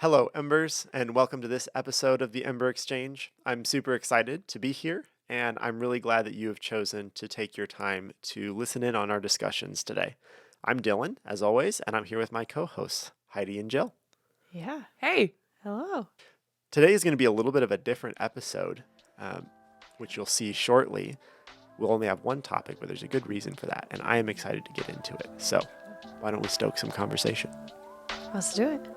Hello, Embers, and welcome to this episode of the Ember Exchange. I'm super excited to be here, and I'm really glad that you have chosen to take your time to listen in on our discussions today. I'm Dylan, as always, and I'm here with my co-hosts, Heidi and Jill. Yeah. Hey. Hello. Today is going to be a little bit of a different episode, which you'll see shortly. We'll only have one topic, but there's a good reason for that, and I am excited to get into it. So, why don't we stoke some conversation? Let's do it.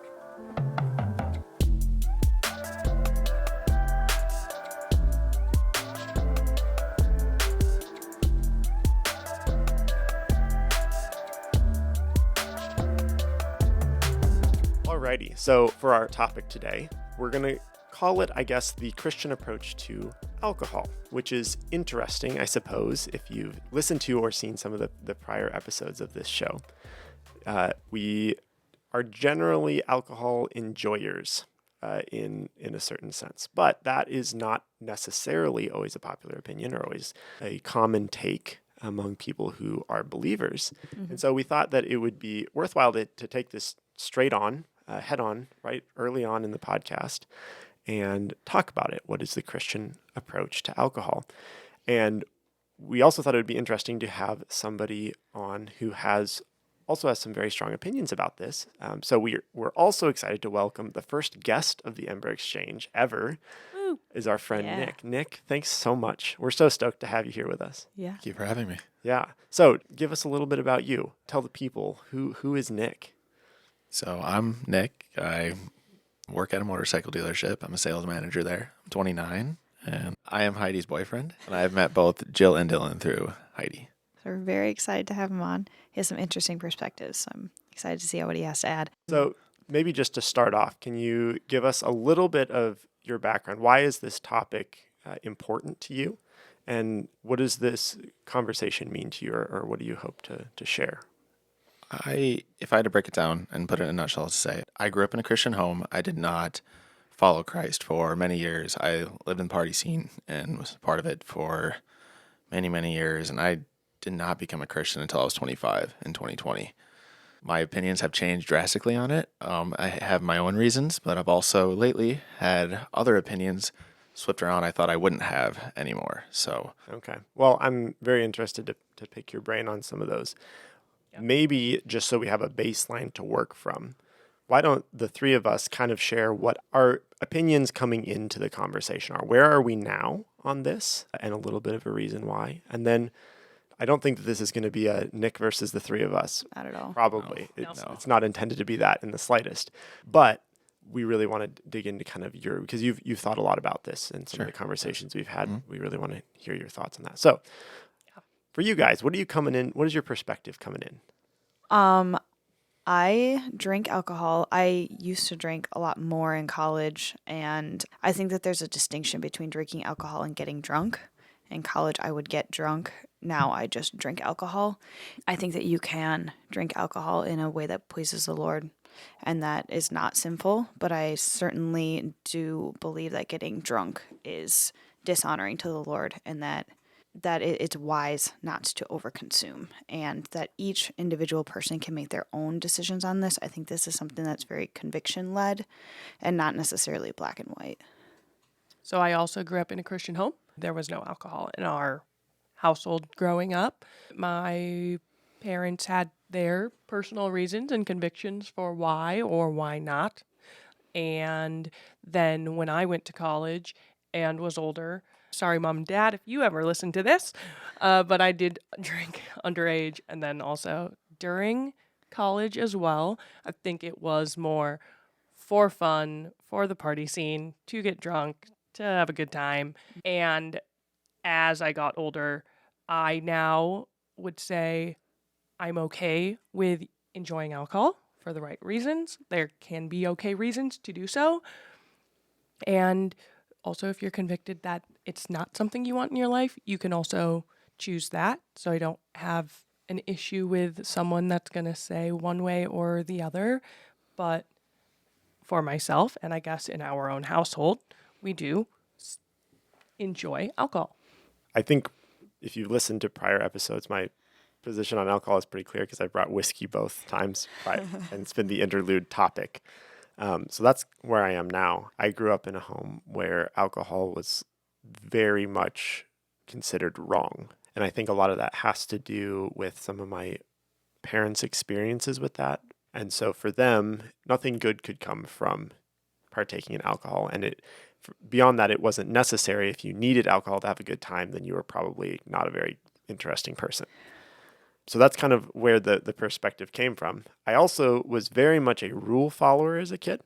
Alrighty, so for our topic today, we're going to call it, I guess, the Christian approach to alcohol, which is interesting, I suppose, if you've listened to or seen some of the prior episodes of this show. We are generally alcohol enjoyers in a certain sense, but that is not necessarily always a popular opinion or always a common take among people who are believers. Mm-hmm. And so we thought that it would be worthwhile to take this straight on, head on, right early on in the podcast and talk about it. What is the Christian approach to alcohol? And we also thought it would be interesting to have somebody on who also has some very strong opinions about this. So we're also excited to welcome the first guest of the Ember Exchange ever. Woo. Is our friend Nick. Nick, thanks so much. We're so stoked to have you here with us. Yeah. Thank you for having me. Yeah. So give us a little bit about you. Tell the people who is Nick. So I'm Nick. I work at a motorcycle dealership. I'm a sales manager there. I'm 29, and I am Heidi's boyfriend. And I've met both Jill and Dylan through Heidi. So we're very excited to have him on. He has some interesting perspectives, so I'm excited to see what he has to add. So maybe just to start off, can you give us a little bit of your background? Why is this topic important to you? And what does this conversation mean to you, or what do you hope to share? If I had to break it down and put it in a nutshell to say, I grew up in a Christian home. I did not follow Christ for many years. I lived in the party scene and was part of it for many, many years. And I did not become a Christian until I was 25 in 2020. My opinions have changed drastically on it. I have my own reasons, but I've also lately had other opinions swept around I thought I wouldn't have anymore. So okay. Well, I'm very interested to pick your brain on some of those. Maybe just so we have a baseline to work from, why don't the three of us kind of share what our opinions coming into the conversation are? Where are we now on this? And a little bit of a reason why. And then I don't think that this is going to be a Nick versus the three of us. Not at all. Probably. No. It's not intended to be that in the slightest. But we really want to dig into kind of because you've thought a lot about this and some of the conversations we've had. Mm-hmm. We really want to hear your thoughts on that. So for you guys, what is your perspective coming in? I drink alcohol. I used to drink a lot more in college, and I think that there's a distinction between drinking alcohol and getting drunk. In college, I would get drunk. Now I just drink alcohol. I think that you can drink alcohol in a way that pleases the Lord, and that is not sinful, but I certainly do believe that getting drunk is dishonoring to the Lord, and that it's wise not to overconsume, and that each individual person can make their own decisions on this. I think this is something that's very conviction-led and not necessarily black and white. So I also grew up in a Christian home. There was no alcohol in our household growing up. My parents had their personal reasons and convictions for why or why not. And then when I went to college and was older, sorry, Mom and Dad, if you ever listen to this, but I did drink underage, and then also during college as well. I think it was more for fun, for the party scene, to get drunk, to have a good time. And as I got older, I now would say I'm okay with enjoying alcohol for the right reasons. There can be okay reasons to do so. And also, if you're convicted that it's not something you want in your life, you can also choose that. So I don't have an issue with someone that's going to say one way or the other. But for myself, and I guess in our own household, we do enjoy alcohol. I think if you've listened to prior episodes, my position on alcohol is pretty clear because I brought whiskey both times, and it's been the interlude topic. So that's where I am now. I grew up in a home where alcohol was very much considered wrong. And I think a lot of that has to do with some of my parents' experiences with that. And so for them, nothing good could come from partaking in alcohol. And beyond that, it wasn't necessary. If you needed alcohol to have a good time, then you were probably not a very interesting person. So that's kind of where the perspective came from. I also was very much a rule follower as a kid.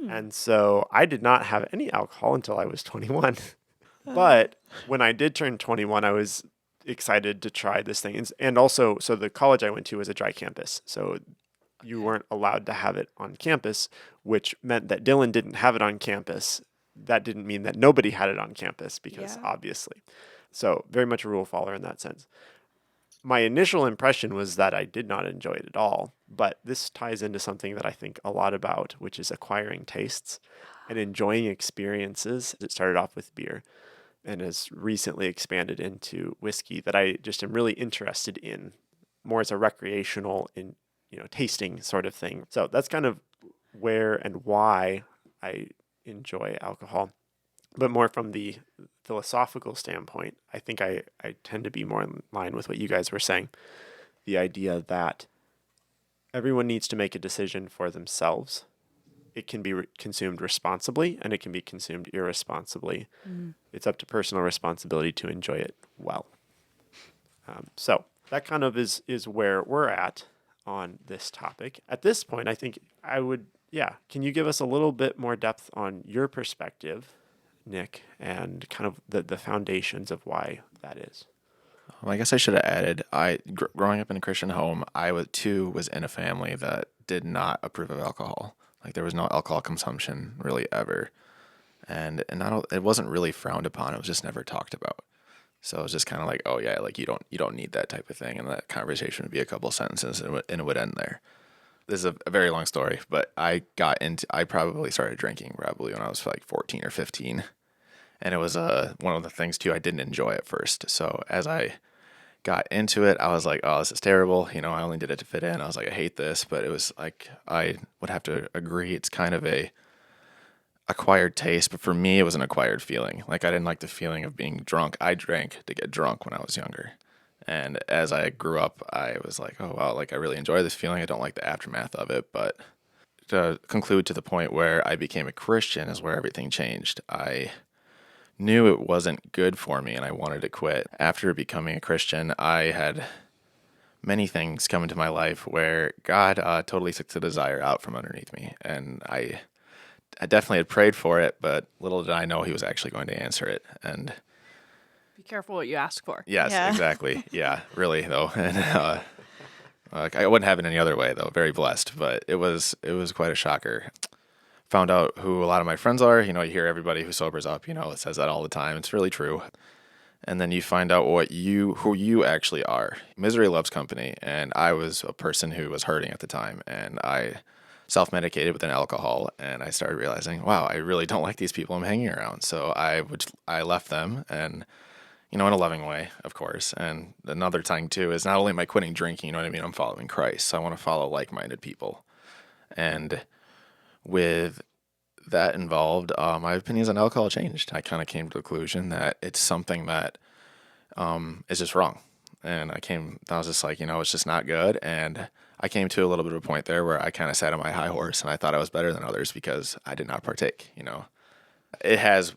And so I did not have any alcohol until I was 21. But when I did turn 21, I was excited to try this thing. And also, so the college I went to was a dry campus. So you weren't allowed to have it on campus, which meant that Dylan didn't have it on campus. That didn't mean that nobody had it on campus because obviously. So very much a rule follower in that sense. My initial impression was that I did not enjoy it at all, but this ties into something that I think a lot about, which is acquiring tastes and enjoying experiences. It started off with beer and has recently expanded into whiskey that I just am really interested in more as a recreational and tasting sort of thing. So that's kind of where and why I enjoy alcohol. But more from the philosophical standpoint, I think I tend to be more in line with what you guys were saying. The idea that everyone needs to make a decision for themselves. It can be consumed responsibly and it can be consumed irresponsibly. It's up to personal responsibility to enjoy it well. So that kind of is where we're at on this topic. At this point, I think can you give us a little bit more depth on your perspective, Nick, and kind of the foundations of why that is? Well, I guess I should have added, growing up in a Christian home, I was in a family that did not approve of alcohol. Like there was no alcohol consumption really ever. And it wasn't really frowned upon. It was just never talked about. So it was just kind of like, oh yeah, like you don't need that type of thing. And that conversation would be a couple sentences and it would end there. This is a very long story, but I probably started drinking probably when I was like 14 or 15. And it was one of the things too I didn't enjoy at first. So as I got into it, I was like, oh, this is terrible. I only did it to fit in. I was like, I hate this. But it was like, I would have to agree, it's kind of a acquired taste. But for me, it was an acquired feeling. Like I didn't like the feeling of being drunk. I drank to get drunk when I was younger. And as I grew up, I was like, oh, wow, like I really enjoy this feeling. I don't like the aftermath of it. But to conclude to the point where I became a Christian is where everything changed. I knew it wasn't good for me and I wanted to quit. After becoming a Christian, I had many things come into my life where God totally took the desire out from underneath me. And I definitely had prayed for it, but little did I know he was actually going to answer it. And Be careful what you ask for. yes, Yeah. exactly. Yeah, really though. And I wouldn't have it any other way though. Very blessed, but it was quite a shocker. Found out who a lot of my friends are. You hear everybody who sobers up, it says that all the time. It's really true. And then you find out who you actually are. Misery loves company. And I was a person who was hurting at the time. And I self-medicated with an alcohol. And I started realizing, wow, I really don't like these people I'm hanging around. So I left them and, in a loving way, of course. And another thing too is not only am I quitting drinking, you know what I mean? I'm following Christ. So I want to follow like-minded people. And with that involved, my opinions on alcohol changed. I kind of came to the conclusion that it's something that is just wrong. And I was just like, it's just not good. And I came to a little bit of a point there where I kind of sat on my high horse and I thought I was better than others because I did not partake, It has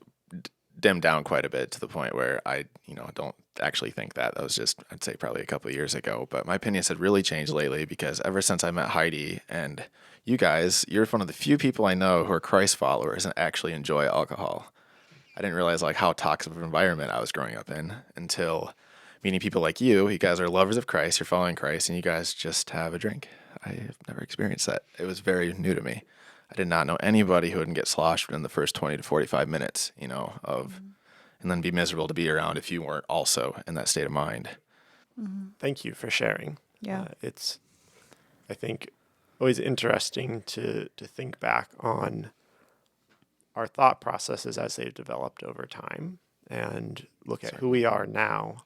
dimmed down quite a bit to the point where I, don't actually think that. That was just, I'd say probably a couple of years ago. But my opinions had really changed lately because ever since I met Heidi and you guys, you're one of the few people I know who are Christ followers and actually enjoy alcohol. I didn't realize like how toxic of an environment I was growing up in until meeting people like you. You guys are lovers of Christ, you're following Christ, and you guys just have a drink. I have never experienced that. It was very new to me. I did not know anybody who wouldn't get sloshed within the first 20 to 45 minutes, and then be miserable to be around if you weren't also in that state of mind. Thank you for sharing. Yeah. It's, I think, always interesting to think back on our thought processes as they've developed over time and look at who we are now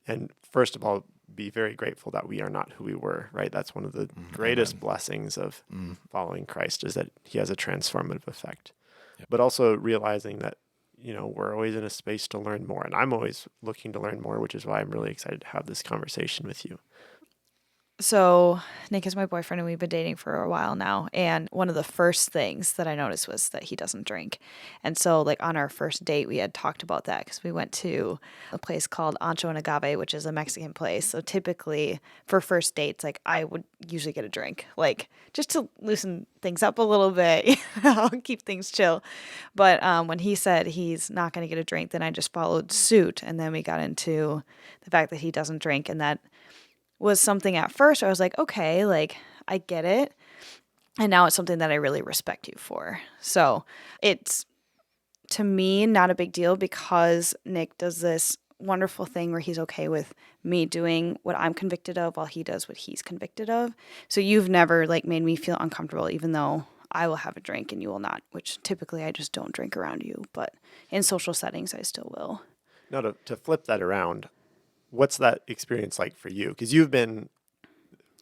And first of all, be very grateful that we are not who we were, right? That's one of the greatest blessings of following Christ, is that he has a transformative effect. Yep. But also realizing that, we're always in a space to learn more. And I'm always looking to learn more, which is why I'm really excited to have this conversation with you. So Nick is my boyfriend and we've been dating for a while now. And one of the first things that I noticed was that he doesn't drink. And so like on our first date, we had talked about that because we went to a place called Ancho and Agave, which is a Mexican place. So typically for first dates, like I would usually get a drink, like just to loosen things up a little bit, keep things chill. But when he said he's not going to get a drink, then I just followed suit. And then we got into the fact that he doesn't drink, and that was something at first I was like, okay, like I get it. And now it's something that I really respect you for. So it's, to me, not a big deal because Nick does this wonderful thing where he's okay with me doing what I'm convicted of while he does what he's convicted of. So you've never like made me feel uncomfortable, even though I will have a drink and you will not, which typically I just don't drink around you. But in social settings, I still will. Now to flip that around, what's that experience like for you? Because you've been,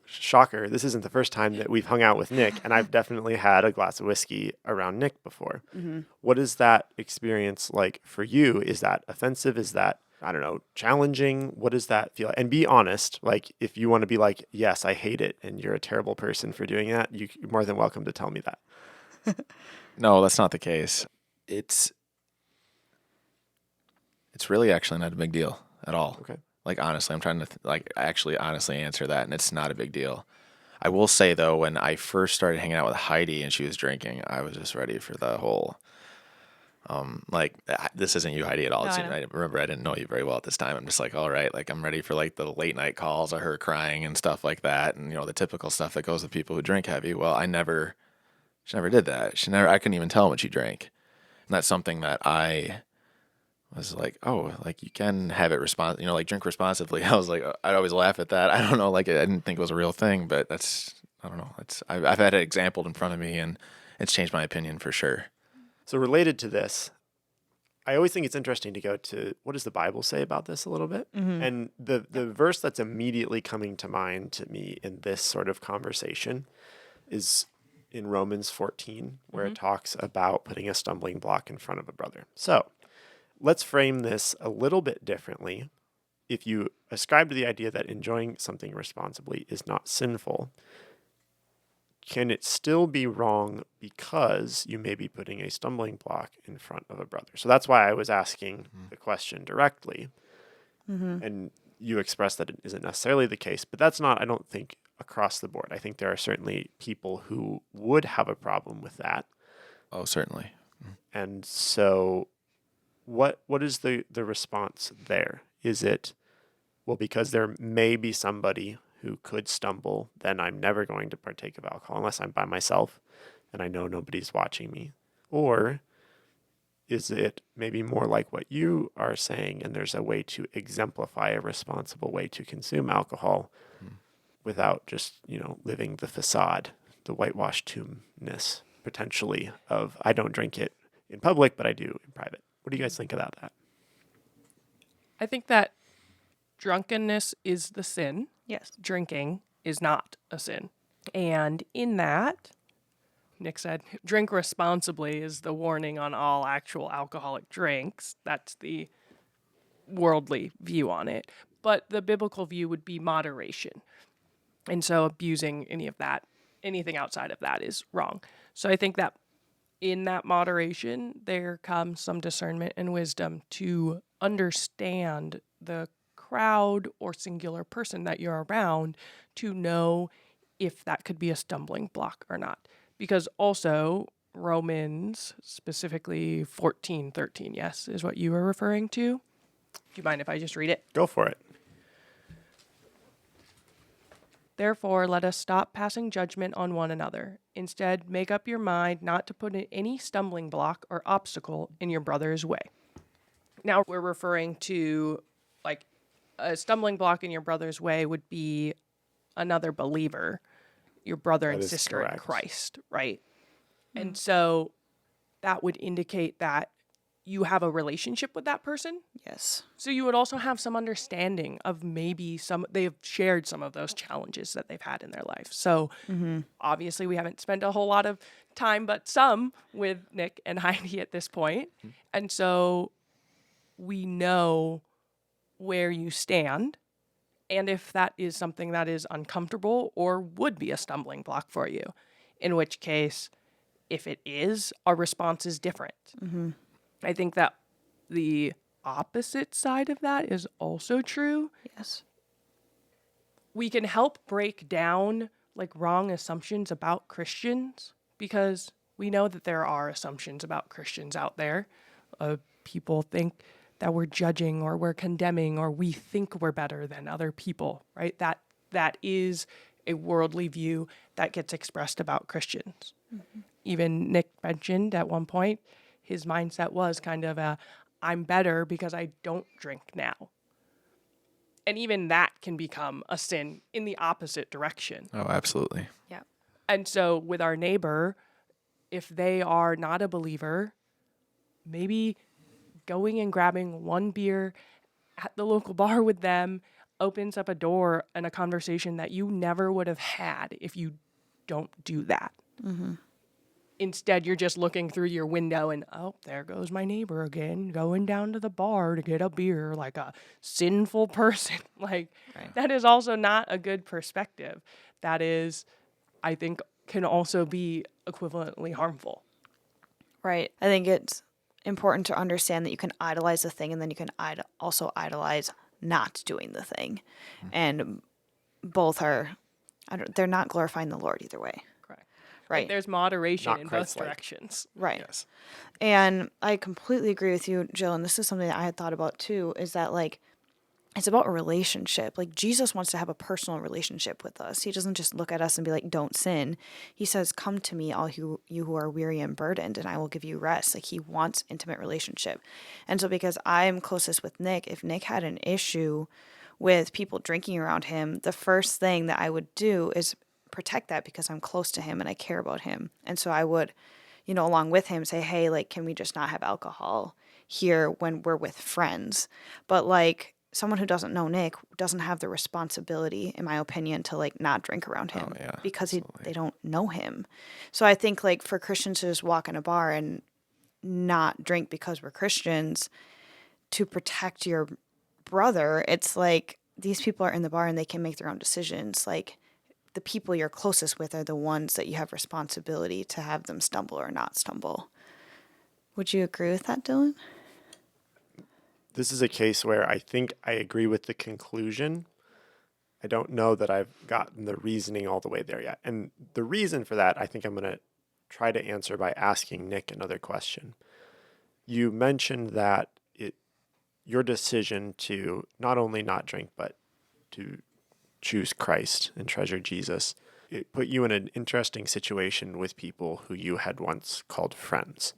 shocker, this isn't the first time that we've hung out with Nick, and I've definitely had a glass of whiskey around Nick before. Mm-hmm. What is that experience like for you? Is that offensive? Is that, I don't know, challenging? What does that feel? And be honest, like if you want to be like, yes, I hate it, and you're a terrible person for doing that, you're more than welcome to tell me that. No, that's not the case. It's really actually not a big deal at all. Okay. Like, honestly, I'm trying to actually honestly answer that, and it's not a big deal. I will say, though, when I first started hanging out with Heidi and she was drinking, I was just ready for the whole, this isn't you, Heidi, at all. No, I remember I didn't know you very well at this time. I'm just like, all right, like, I'm ready for, like, the late night calls of her crying and stuff like that, and, the typical stuff that goes with people who drink heavy. Well, she never did that. I couldn't even tell when she drank. And that's something that I was like, oh, like you can have it like drink responsibly. I was like, I'd always laugh at that. I don't know, like I didn't think it was a real thing, but I don't know. I've had it exampled in front of me, and it's changed my opinion for sure. So related to this, I always think it's interesting to go to what does the Bible say about this a little bit? Mm-hmm. And the verse that's immediately coming to mind to me in this sort of conversation is in Romans 14, where it talks about putting a stumbling block in front of a brother. So let's frame this a little bit differently. If you ascribe to the idea that enjoying something responsibly is not sinful, can it still be wrong because you may be putting a stumbling block in front of a brother? So that's why I was asking the question directly. Mm-hmm. And you expressed that it isn't necessarily the case, but that's not, I don't think, across the board. I think there are certainly people who would have a problem with that. Oh, certainly. And so what is the response there? Is it, well, because there may be somebody who could stumble, then I'm never going to partake of alcohol unless I'm by myself and I know nobody's watching me? Or is it maybe more like what you are saying, and there's a way to exemplify a responsible way to consume alcohol without just, living the facade, the whitewashed tombness, potentially, of I don't drink it in public, but I do in private? What do you guys think about that? I think that drunkenness is the sin. Yes. Drinking is not a sin. And in that, Nick said, drink responsibly is the warning on all actual alcoholic drinks. That's the worldly view on it. But the biblical view would be moderation. And so abusing anything outside of that is wrong. So I think that in that moderation, there comes some discernment and wisdom to understand the crowd or singular person that you're around to know if that could be a stumbling block or not. Because also Romans, specifically 14:13, yes, is what you were referring to. Do you mind if I just read it? Go for it. Therefore, let us stop passing judgment on one another. Instead, make up your mind not to put any stumbling block or obstacle in your brother's way. Now, we're referring to, like, a stumbling block in your brother's way would be another believer, your brother and sister in Christ, right? And so that would indicate that you have a relationship with that person. Yes. So you would also have some understanding of maybe they've shared some of those challenges that they've had in their life. So obviously we haven't spent a whole lot of time, but some with Nick and Heidi at this point. And so we know where you stand and if that is something that is uncomfortable or would be a stumbling block for you, in which case, if it is, our response is different. I think that the opposite side of that is also true. Yes. We can help break down like wrong assumptions about Christians because we know that there are assumptions about Christians out there. People think that we're judging or we're condemning or we think we're better than other people, right? That is a worldly view that gets expressed about Christians. Even Nick mentioned at one point, his mindset was kind of I'm better because I don't drink now. And even that can become a sin in the opposite direction. Oh, absolutely. Yeah. And so with our neighbor, if they are not a believer, maybe going and grabbing one beer at the local bar with them opens up a door and a conversation that you never would have had if you don't do that. Instead, you're just looking through your window and, oh, there goes my neighbor again, going down to the bar to get a beer like a sinful person. That is also not a good perspective. That is, I think, can also be equivalently harmful. Right. I think it's important to understand that you can idolize a thing and then you can also idolize not doing the thing. And both are, they're not glorifying the Lord either way. Correct. Right. There's moderation Not in both Christ-like. directions. Right. Yes. And I completely agree with you, Jill, and this is something that I had thought about too, is that it's about a relationship. Like Jesus wants to have a personal relationship with us. He doesn't just look at us and be like, don't sin. He says, come to me, all you who are weary and burdened, and I will give you rest. Like he wants intimate relationship. And so because I'm closest with Nick, if Nick had an issue with people drinking around him, the first thing that I would do is protect that because I'm close to him and I care about him. And so I would, along with him say, hey, can we just not have alcohol here when we're with friends? But someone who doesn't know Nick doesn't have the responsibility, in my opinion, to not drink around him because they don't know him. So I think for Christians to just walk in a bar and not drink because we're Christians to protect your brother, it's these people are in the bar and they can make their own decisions. The people you're closest with are the ones that you have responsibility to have them stumble or not stumble. Would you agree with that, Dylan? This is a case where I think I agree with the conclusion. I don't know that I've gotten the reasoning all the way there yet. And the reason for that, I think I'm going to try to answer by asking Nick another question. You mentioned that your decision to not only not drink, but to choose Christ and treasure Jesus, it put you in an interesting situation with people who you had once called friends.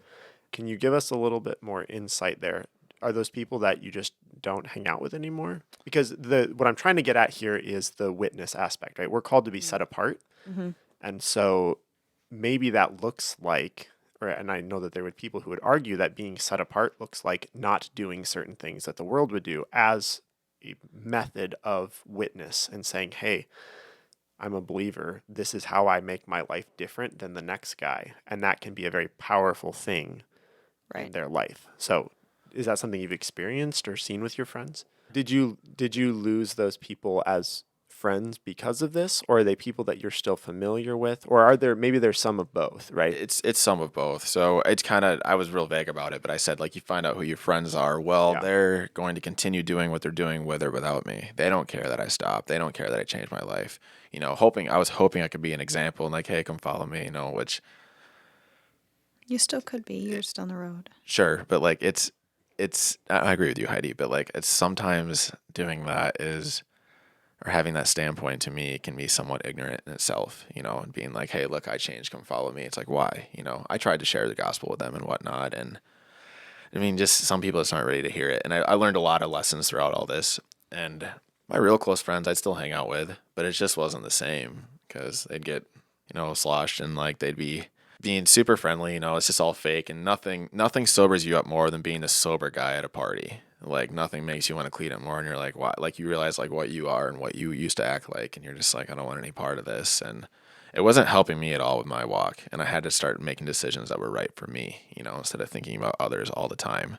Can you give us a little bit more insight there? Are those people that you just don't hang out with anymore? Because what I'm trying to get at here is the witness aspect, right? We're called to be set apart. And so maybe that looks like, and I know that there would people who would argue that being set apart looks like not doing certain things that the world would do as a method of witness and saying, hey, I'm a believer. This is how I make my life different than the next guy. And that can be a very powerful thing in their life. So is that something you've experienced or seen with your friends? Did you lose those people as friends because of this, or are they people that you're still familiar with, or are maybe there's some of both, right? It's some of both. So it's kind of, I was real vague about it, but I said you find out who your friends are. Well, they're going to continue doing what they're doing with or without me. They don't care that I stopped. They don't care that I changed my life. I was hoping I could be an example and hey, come follow me, which You still could be. You're still on the road. Sure, but I agree with you, Heidi, but it's sometimes doing that or having that standpoint to me can be somewhat ignorant in itself, and being hey, look, I changed, come follow me. It's why? I tried to share the gospel with them and whatnot. And I mean, just some people just aren't ready to hear it. And I learned a lot of lessons throughout all this. And my real close friends I'd still hang out with, but it just wasn't the same because they'd get, sloshed and they'd be being super friendly, it's just all fake, and nothing sobers you up more than being a sober guy at a party. Like nothing makes you want to clean up more, and you're like, what? Like you realize like what you are and what you used to act like, and you're just like, I don't want any part of this. And it wasn't helping me at all with my walk, and I had to start making decisions that were right for me, instead of thinking about others all the time.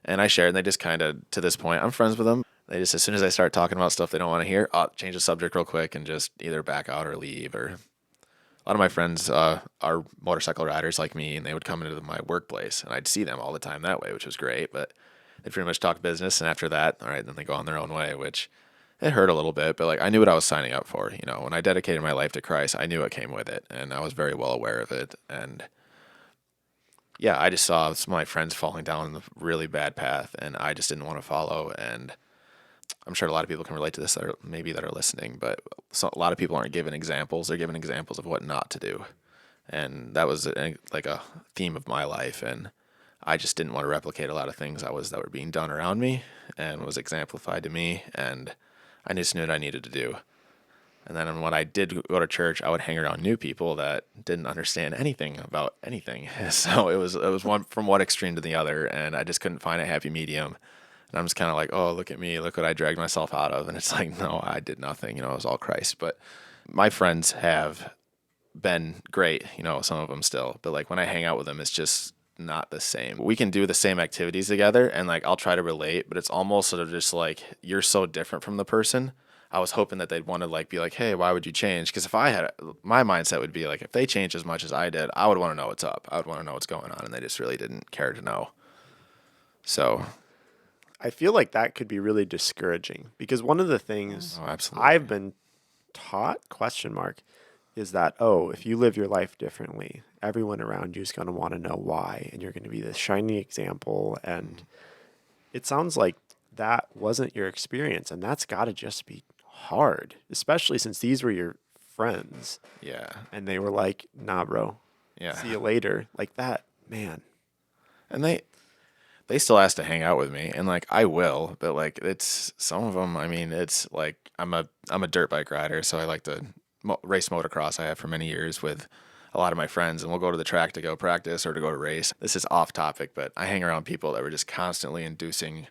And I shared, and they just kind of, to this point, I'm friends with them. They just, as soon as I start talking about stuff they don't want to hear, I'll change the subject real quick and just either back out or leave. Or a lot of my friends are motorcycle riders like me, and they would come into my workplace, and I'd see them all the time that way, which was great. But they pretty much talk business, and after that, all right, then they go on their own way, which it hurt a little bit. But like I knew what I was signing up for. When I dedicated my life to Christ, I knew what came with it, and I was very well aware of it. And yeah, I just saw some of my friends falling down the really bad path, and I just didn't want to follow. And I'm sure a lot of people can relate to this that are listening, but a lot of people aren't given examples. They're given examples of what not to do. And that was like a theme of my life. And I just didn't want to replicate a lot of things that were being done around me and was exemplified to me. And I just knew what I needed to do. And then when I did go to church, I would hang around new people that didn't understand anything about anything. So it was one from one extreme to the other, and I just couldn't find a happy medium. And I'm just kind of like, oh, look at me, look what I dragged myself out of. And it's like, no, I did nothing. It was all Christ. But my friends have been great, some of them still. But like when I hang out with them, it's just not the same. We can do the same activities together, and like I'll try to relate, but it's almost sort of just like you're so different from the person. I was hoping that they'd want to like be like, hey, why would you change? Because if I had, my mindset would be like, if they changed as much as I did, I would want to know what's up. I would want to know what's going on, and they just really didn't care to know. So I feel like that could be really discouraging, because one of the things absolutely. I've been taught, is that, if you live your life differently, everyone around you is going to want to know why, and you're going to be this shining example. And it sounds like that wasn't your experience, and that's got to just be hard, especially since these were your friends. Yeah. And they were like, nah, bro. Yeah. See you later. Like that, man. And they still ask to hang out with me, and like I will, but like it's some of them. I mean, it's like I'm a dirt bike rider, so I like to race motocross. I have for many years with a lot of my friends, and we'll go to the track to go practice or to go to race. This is off topic, but I hang around people that were just constantly inducing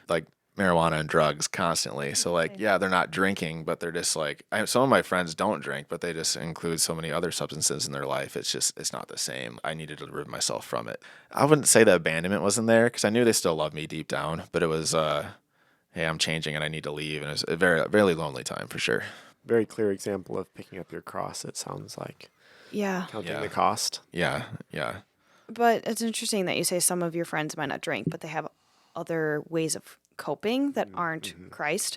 like marijuana and drugs constantly. So like, yeah, they're not drinking, but they're just like, some of my friends don't drink, but they just include so many other substances in their life. It's not the same. I needed to rid myself from it. I wouldn't say the abandonment wasn't there, because I knew they still loved me deep down, but it was, hey, I'm changing and I need to leave. And it was a very, very lonely time for sure. Very clear example of picking up your cross, it sounds like. Yeah. Counting the cost. Yeah. Yeah. But it's interesting that you say some of your friends might not drink, but they have other ways of coping that aren't Christ.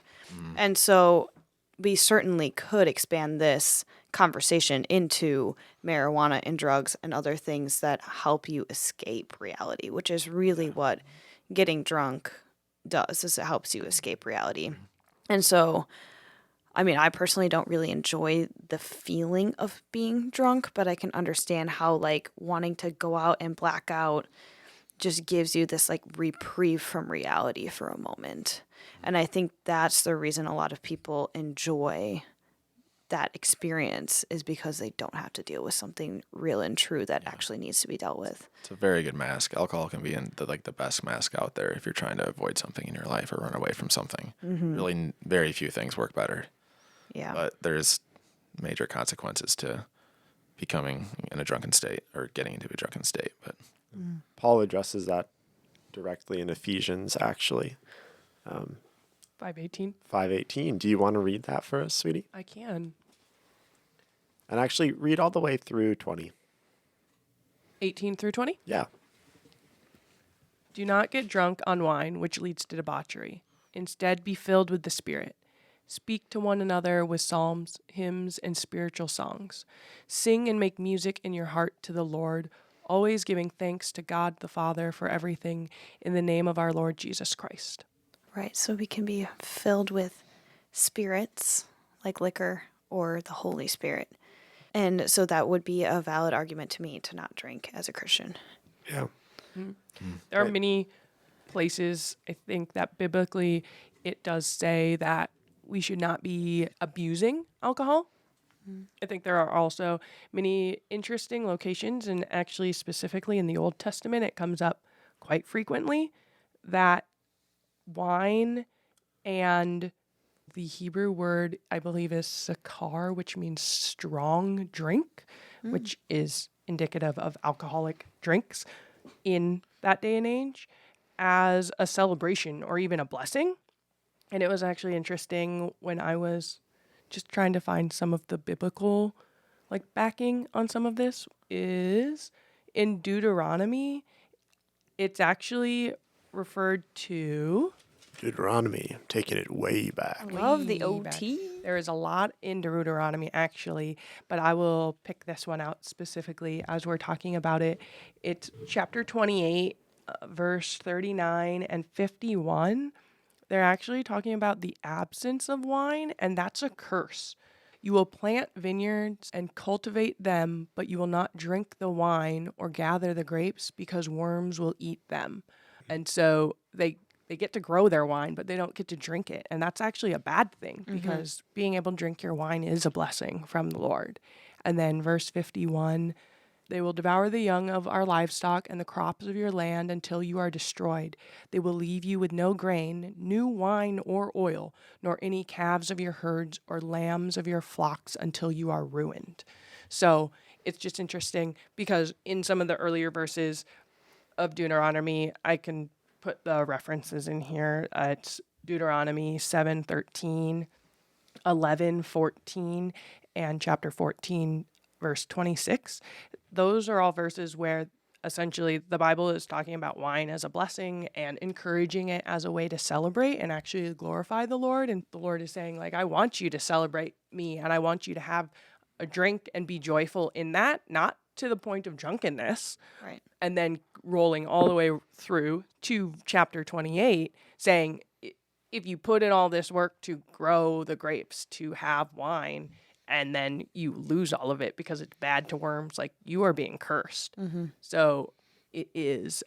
And so we certainly could expand this conversation into marijuana and drugs and other things that help you escape reality, which is really what getting drunk does, is it helps you escape reality. And so, I mean, I personally don't really enjoy the feeling of being drunk, but I can understand how like wanting to go out and black out just gives you this like reprieve from reality for a moment. And I think that's the reason a lot of people enjoy that experience, is because they don't have to deal with something real and true that actually needs to be dealt with. It's a very good mask. Alcohol can be the best mask out there if you're trying to avoid something in your life or run away from something. Really, very few things work better. Yeah. But there's major consequences to becoming in a drunken state or getting into a drunken state. But Paul addresses that directly in Ephesians, actually. 5:18. 5:18. Do you want to read that for us, sweetie? I can. And actually read all the way through 20. 18 through 20. Yeah. Do not get drunk on wine, which leads to debauchery. Instead, be filled with the Spirit. Speak to one another with psalms, hymns, and spiritual songs. Sing and make music in your heart to the Lord, always giving thanks to God the Father for everything in the name of our Lord Jesus Christ. Right. So we can be filled with spirits like liquor or the Holy Spirit. And so that would be a valid argument to me to not drink as a Christian. Yeah. There are many places, I think, that biblically it does say that we should not be abusing alcohol. I think there are also many interesting locations, and actually specifically in the Old Testament, it comes up quite frequently that wine and the Hebrew word, I believe, is sakar, which means strong drink, which is indicative of alcoholic drinks in that day and age as a celebration or even a blessing. And it was actually interesting when I was just trying to find some of the biblical backing on some of this is in Deuteronomy. It's actually referred to Deuteronomy, taking it way back. Love the way back. OT. There is a lot in Deuteronomy actually, but I will pick this one out specifically as we're talking about it. It's chapter 28, verse 39 and 51. They're actually talking about the absence of wine, and that's a curse. You will plant vineyards and cultivate them, but you will not drink the wine or gather the grapes because worms will eat them. And so they get to grow their wine, but they don't get to drink it. And that's actually a bad thing because being able to drink your wine is a blessing from the Lord. And then verse 51, they will devour the young of our livestock and the crops of your land until you are destroyed. They will leave you with no grain, new wine or oil, nor any calves of your herds or lambs of your flocks until you are ruined. So it's just interesting because in some of the earlier verses of Deuteronomy, I can put the references in here. It's Deuteronomy 7:13, 11:14, and chapter 14, verse 26. Those are all verses where essentially the Bible is talking about wine as a blessing and encouraging it as a way to celebrate and actually glorify the Lord. And the Lord is saying, I want you to celebrate me and I want you to have a drink and be joyful in that, not to the point of drunkenness. Right. And then rolling all the way through to chapter 28, saying, if you put in all this work to grow the grapes, to have wine, and then you lose all of it because it's bad to worms, you are being cursed. So it is,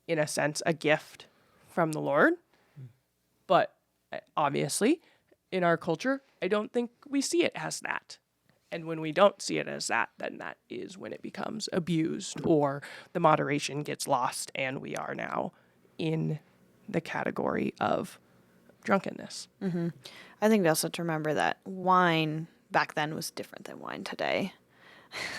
in a sense, a gift from the Lord. But obviously, in our culture, I don't think we see it as that. And when we don't see it as that, then that is when it becomes abused or the moderation gets lost and we are now in the category of drunkenness. I think also to remember that wine back then was different than wine today.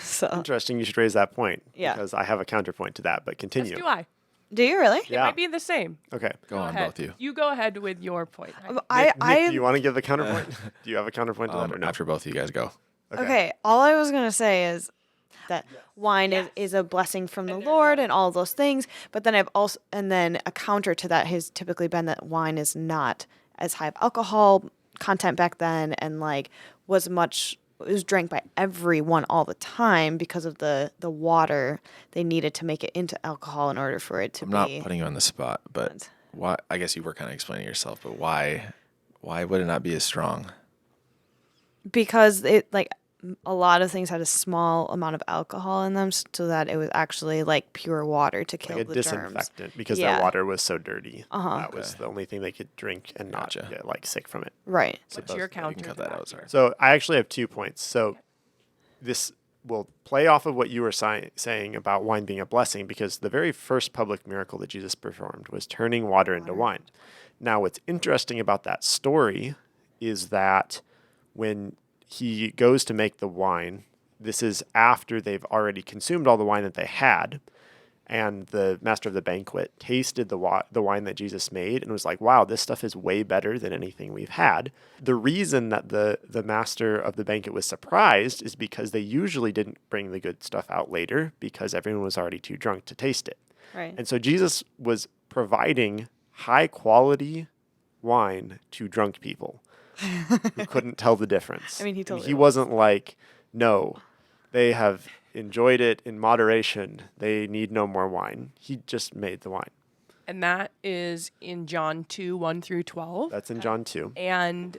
So Interesting you should raise that point. Yeah. Because I have a counterpoint to that, but As continue. do I. do you really? Yeah. It might be the same. Okay. Go on, ahead. both of you. You go ahead with your point. Nick, do you want to give a counterpoint? Do you have a counterpoint to that or no? After both of you guys go. Okay. All I was gonna say is that wine is a blessing from the Lord and all those things. But then then a counter to that has typically been that wine is not as high of alcohol content back then, and it was drank by everyone all the time because of the water they needed to make it into alcohol in order for it to I'm be. not putting you on the spot, but why? I guess you were kind of explaining yourself, but why would it not be as strong? Because a lot of things had a small amount of alcohol in them, so that it was actually pure water to kill Like a the germs. disinfectant because Yeah. their water was so dirty. That was the only thing they could drink and not Gotcha. get sick from it. Right. What's your counter cut to that that? out, sorry. So I actually have 2 points. So this will play off of what you were saying about wine being a blessing, because the very first public miracle that Jesus performed was turning water into wine. Now, what's interesting about that story is that when he goes to make the wine, this is after they've already consumed all the wine that they had. And the master of the banquet tasted the wine that Jesus made and was like, wow, this stuff is way better than anything we've had. The reason that the master of the banquet was surprised is because they usually didn't bring the good stuff out later because everyone was already too drunk to taste it. Right. And so Jesus was providing high quality wine to drunk people who couldn't tell the difference. I mean, he And totally he was. wasn't like, no, they have enjoyed it in moderation. They need no more wine. He just made the wine. And that is in John 2, 1 through 12. That's in John 2. And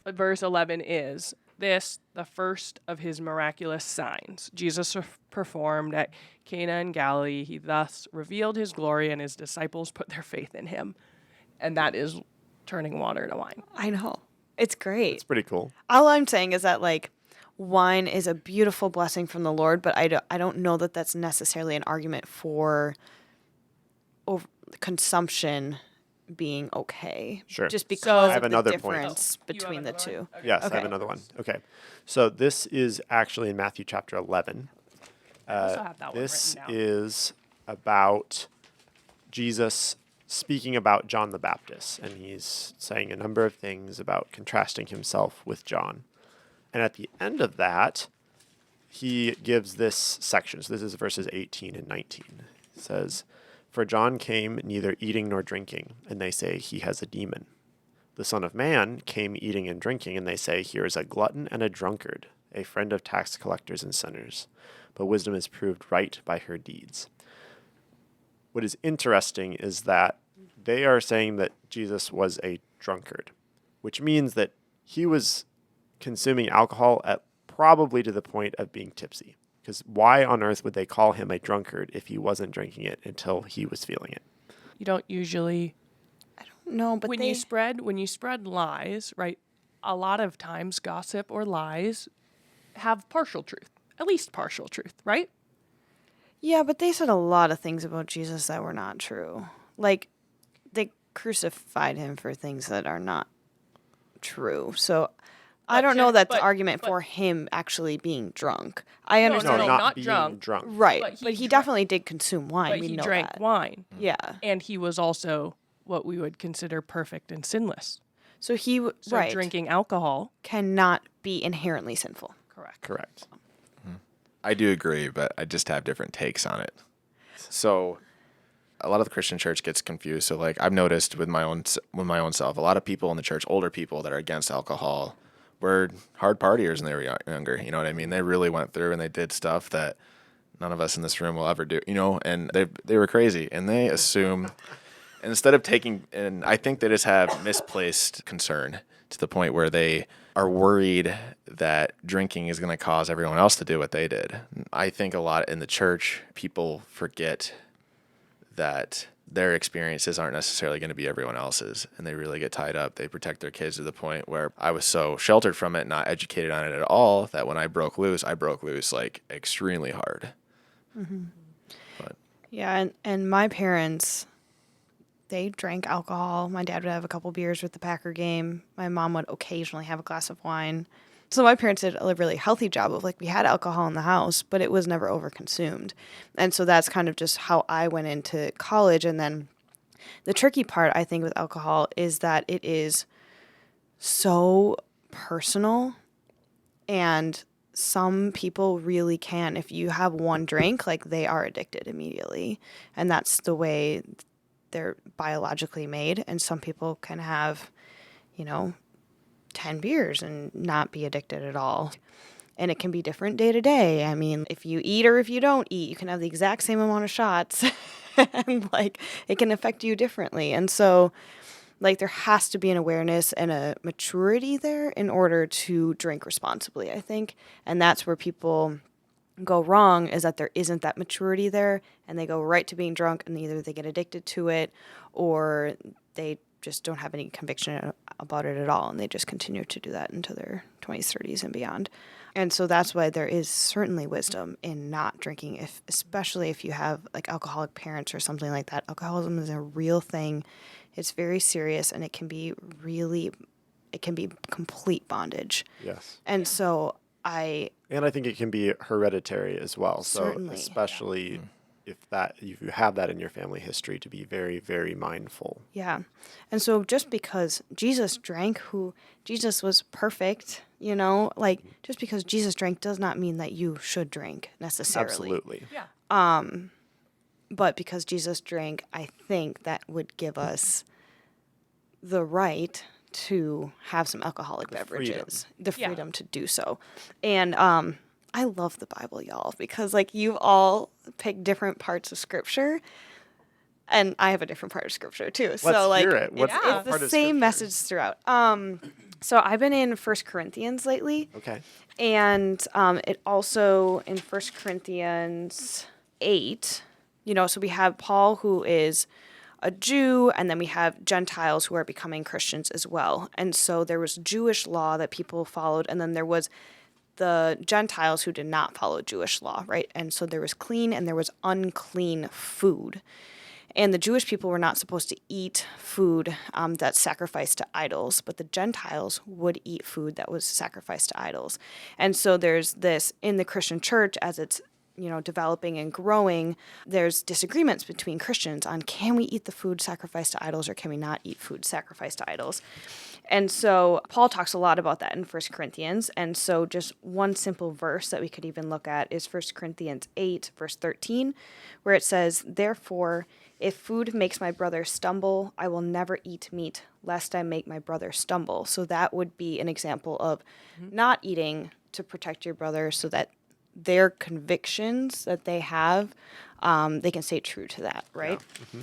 verse 11 is this, the first of his miraculous signs Jesus performed at Cana in Galilee. He thus revealed his glory, and his disciples put their faith in him. And that is turning water to wine. I know. It's great. It's pretty cool. All I'm saying is that wine is a beautiful blessing from the Lord, but I don't know that that's necessarily an argument for consumption being okay. Sure. Just So- because I have of the another point. difference between the two. Yes, I have Okay. another one. Okay. So this is actually in Matthew chapter 11. I also have that one This written down. is about Jesus speaking about John the Baptist, and he's saying a number of things about contrasting himself with John. And at the end of that, he gives this section. So this is verses 18 and 19. It says, "For John came neither eating nor drinking, and they say he has a demon. The Son of Man came eating and drinking, and they say, here is a glutton and a drunkard, a friend of tax collectors and sinners. But wisdom is proved right by her deeds." What is interesting is that they are saying that Jesus was a drunkard, which means that he was consuming alcohol at probably to the point of being tipsy. Because why on earth would they call him a drunkard if he wasn't drinking it until he was feeling it? You don't usually No, but when you spread lies, right? A lot of times gossip or lies have partial truth. At least partial truth, right? yeah, but they said a lot of things about Jesus that were not true. Like, they crucified him for things that are not true. So I But don't know that's but- argument but- for him actually being drunk. I No, understand. No, no, not not being drunk. drunk. Right, But but he he drank- definitely did consume wine. But We he know drank that. wine. Yeah. And he was also what we would consider perfect and sinless. So he So right drinking alcohol, cannot be inherently sinful. correct. Correct. I do agree, but I just have different takes on it. So a lot of the Christian church gets confused. So like I've noticed with my own self, a lot of people in the church, older people that are against alcohol, were hard partiers when they were younger. You know what I mean? They really went through and they did stuff that none of us in this room will ever do. You know, and they were crazy, and they assume instead of taking, and I think they just have misplaced concern to the point where they are worried that drinking is going to cause everyone else to do what they did. I think a lot in the church, people forget that their experiences aren't necessarily going to be everyone else's, and they really get tied up. They protect their kids to the point where I was so sheltered from it, not educated on it at all, that when I broke loose like extremely hard. But Yeah, and my parents, they drank alcohol. My dad would have a couple beers with the Packer game. My mom would occasionally have a glass of wine. So my parents did a really healthy job of like we had alcohol in the house, but it was never overconsumed. And so that's kind of just how I went into college. And then the tricky part I think with alcohol is that it is so personal, and some people really can. If you have one drink, like they are addicted immediately. And that's the way they're biologically made. And some people can have, 10 beers and not be addicted at all. And it can be different day to day. I mean, if you eat or if you don't eat, you can have the exact same amount of shots. And like it can affect you differently. And so like there has to be an awareness and a maturity there in order to drink responsibly, I think. And that's where people go wrong, is that there isn't that maturity there, and they go right to being drunk, and either they get addicted to it or they just don't have any conviction about it at all, and they just continue to do that into their 20s, 30s, and beyond. And so that's why there is certainly wisdom in not drinking, especially if you have like alcoholic parents or something like that. Alcoholism is a real thing. It's very serious, and it can be complete bondage. Yes. And so And I think it can be hereditary as well. Certainly. So especially if you have that in your family history, to be very, very mindful. yeah. And so just because Jesus drank, Jesus was perfect, like just because Jesus drank does not mean that you should drink necessarily. Absolutely. Yeah. But because Jesus drank, I think that would give us the right to have some alcoholic beverages, the Yeah. freedom to do so. And I love the Bible, y'all, because like you all pick different parts of scripture, and I have a different part of scripture too. So like hear it. What it's part the of same scripture? message throughout. So I've been in 1 Corinthians lately. Okay. And it also in 1 Corinthians 8, so we have Paul, who is a Jew, and then we have Gentiles who are becoming Christians as well. And so there was Jewish law that people followed, and then there was the Gentiles who did not follow Jewish law, right? And so there was clean and there was unclean food. And the Jewish people were not supposed to eat food that's sacrificed to idols, but the Gentiles would eat food that was sacrificed to idols. And so there's this in the Christian church as it's developing and growing, there's disagreements between Christians on can we eat the food sacrificed to idols or can we not eat food sacrificed to idols. And so Paul talks a lot about that in 1 Corinthians. And so just one simple verse that we could even look at is 1 Corinthians 8, verse 13, where it says, "Therefore, if food makes my brother stumble, I will never eat meat, lest I make my brother stumble." So that would be an example of not eating to protect your brother so that their convictions that they have, they can stay true to that, right? Yeah.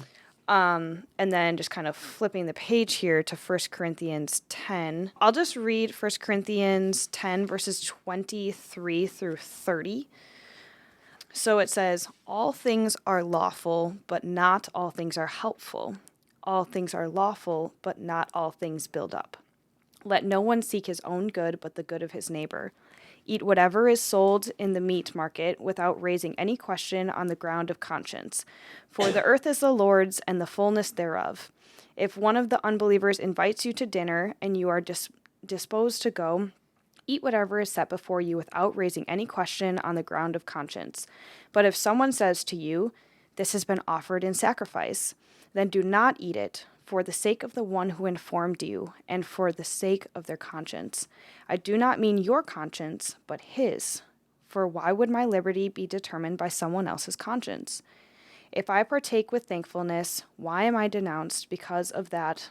Mm-hmm. And then just kind of flipping the page here to 1 Corinthians 10. I'll just read 1 Corinthians 10, verses 23 through 30. So it says, "All things are lawful, but not all things are helpful. All things are lawful, but not all things build up. Let no one seek his own good, but the good of his neighbor. Eat whatever is sold in the meat market without raising any question on the ground of conscience. For the earth is the Lord's and the fullness thereof. If one of the unbelievers invites you to dinner and you are disposed to go, eat whatever is set before you without raising any question on the ground of conscience. But if someone says to you, 'This has been offered in sacrifice,' then do not eat it, for the sake of the one who informed you, and for the sake of their conscience. I do not mean your conscience, but his. For why would my liberty be determined by someone else's conscience? If I partake with thankfulness, why am I denounced because of that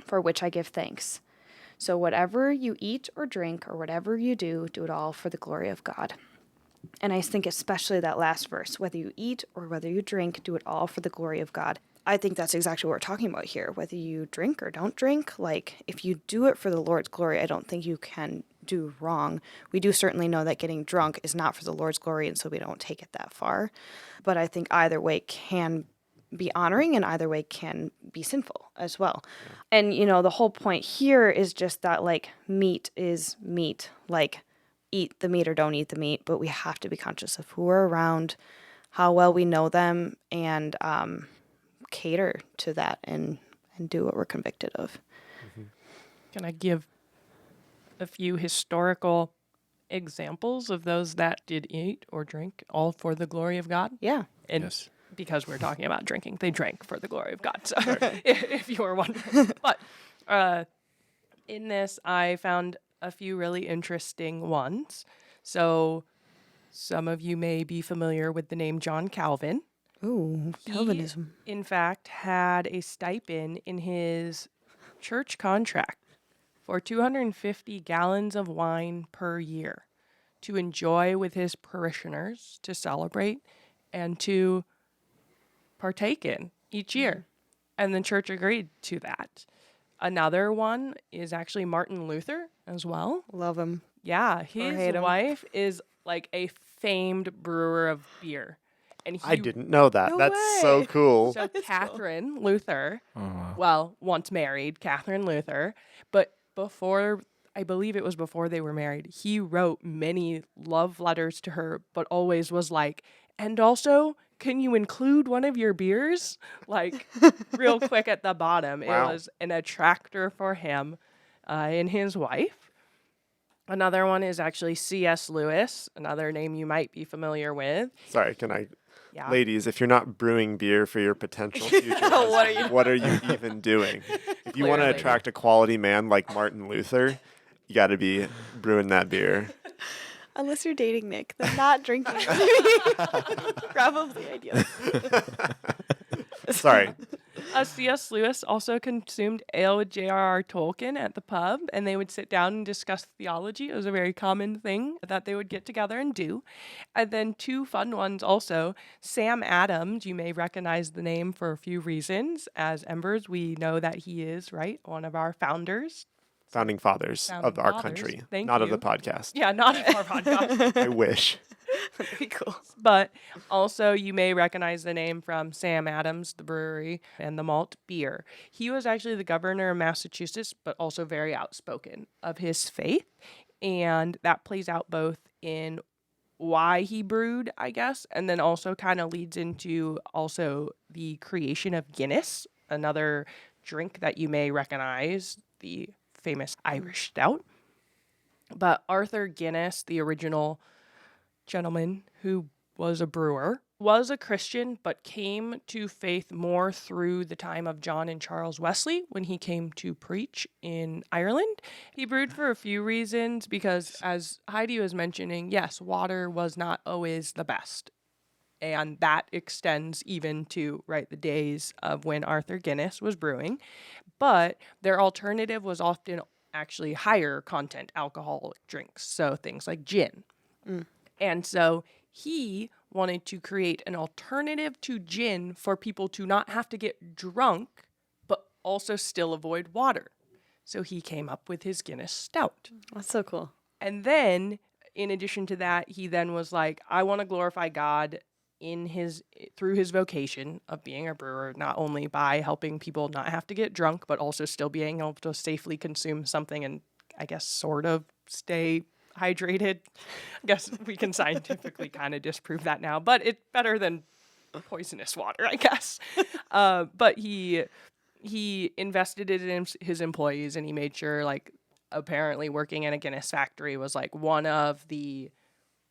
for which I give thanks? So whatever you eat or drink or whatever you do, do it all for the glory of God." And I think especially that last verse, whether you eat or whether you drink, do it all for the glory of God. I think that's exactly what we're talking about here. Whether you drink or don't drink, like if you do it for the Lord's glory, I don't think you can do wrong. We do certainly know that getting drunk is not for the Lord's glory, and so we don't take it that far. But I think either way can be honoring and either way can be sinful as well. Yeah. And, the whole point here is just that, like, meat is meat. Like, eat the meat or don't eat the meat, but we have to be conscious of who we're around, how well we know them, and cater to that and do what we're convicted of. Mm-hmm. Can I give a few historical examples of those that did eat or drink all for the glory of God? Yeah. And yes, because we're talking about drinking, they drank for the glory of God. So if you were wondering. But in this, I found a few really interesting ones. So some of you may be familiar with the name John Calvin. Ooh, Calvinism. He, in fact, had a stipend in his church contract for 250 gallons of wine per year to enjoy with his parishioners, to celebrate, and to partake in each year. And the church agreed to that. Another one is actually Martin Luther as well. Love him. Yeah, his wife is like a famed brewer of beer. And I didn't know that. No That's way. so cool. So Catherine Luther, once married, Catherine Luther, but I believe it was before they were married, he wrote many love letters to her, but always was like, and also, can you include one of your beers? Like, real quick at the bottom. Wow. It was an attractor for him and his wife. Another one is actually C.S. Lewis, another name you might be familiar with. Sorry, can I... Yeah. Ladies, if you're not brewing beer for your potential future husband, what are you even doing? If you want to attract a quality man like Martin Luther, you got to be brewing that beer. Unless you're dating Nick, then not drinking. Probably ideal. Sorry. C.S. Lewis also consumed ale with J.R.R. Tolkien at the pub, and they would sit down and discuss theology. It was a very common thing that they would get together and do. And then two fun ones also. Sam Adams, you may recognize the name for a few reasons. As Embers, we know that he is, right, one of our founders. Founding fathers of our country, not of the podcast. Yeah, not of our podcast. I wish. That'd be cool. But also, you may recognize the name from Sam Adams, the brewery, and the malt beer. He was actually the governor of Massachusetts, but also very outspoken of his faith. And that plays out both in why he brewed, I guess, and then also kind of leads into also the creation of Guinness, another drink that you may recognize, the famous Irish stout. But Arthur Guinness, the original gentleman who was a brewer, was a Christian, but came to faith more through the time of John and Charles Wesley when he came to preach in Ireland. He brewed for a few reasons because, as Heidi was mentioning, yes, water was not always the best. And that extends even to, right, the days of when Arthur Guinness was brewing. But their alternative was often actually higher content alcoholic drinks, so things like gin. And so he wanted to create an alternative to gin for people to not have to get drunk, but also still avoid water. So he came up with his Guinness Stout. That's so cool. And then, in addition to that, he then was like, I want to glorify God through his vocation of being a brewer, not only by helping people not have to get drunk, but also still being able to safely consume something and, I guess, sort of stay hydrated. I guess we can scientifically kind of disprove that now, but it's better than poisonous water, I guess. But he invested it in his employees, and he made sure, like, apparently working in a Guinness factory was like one of the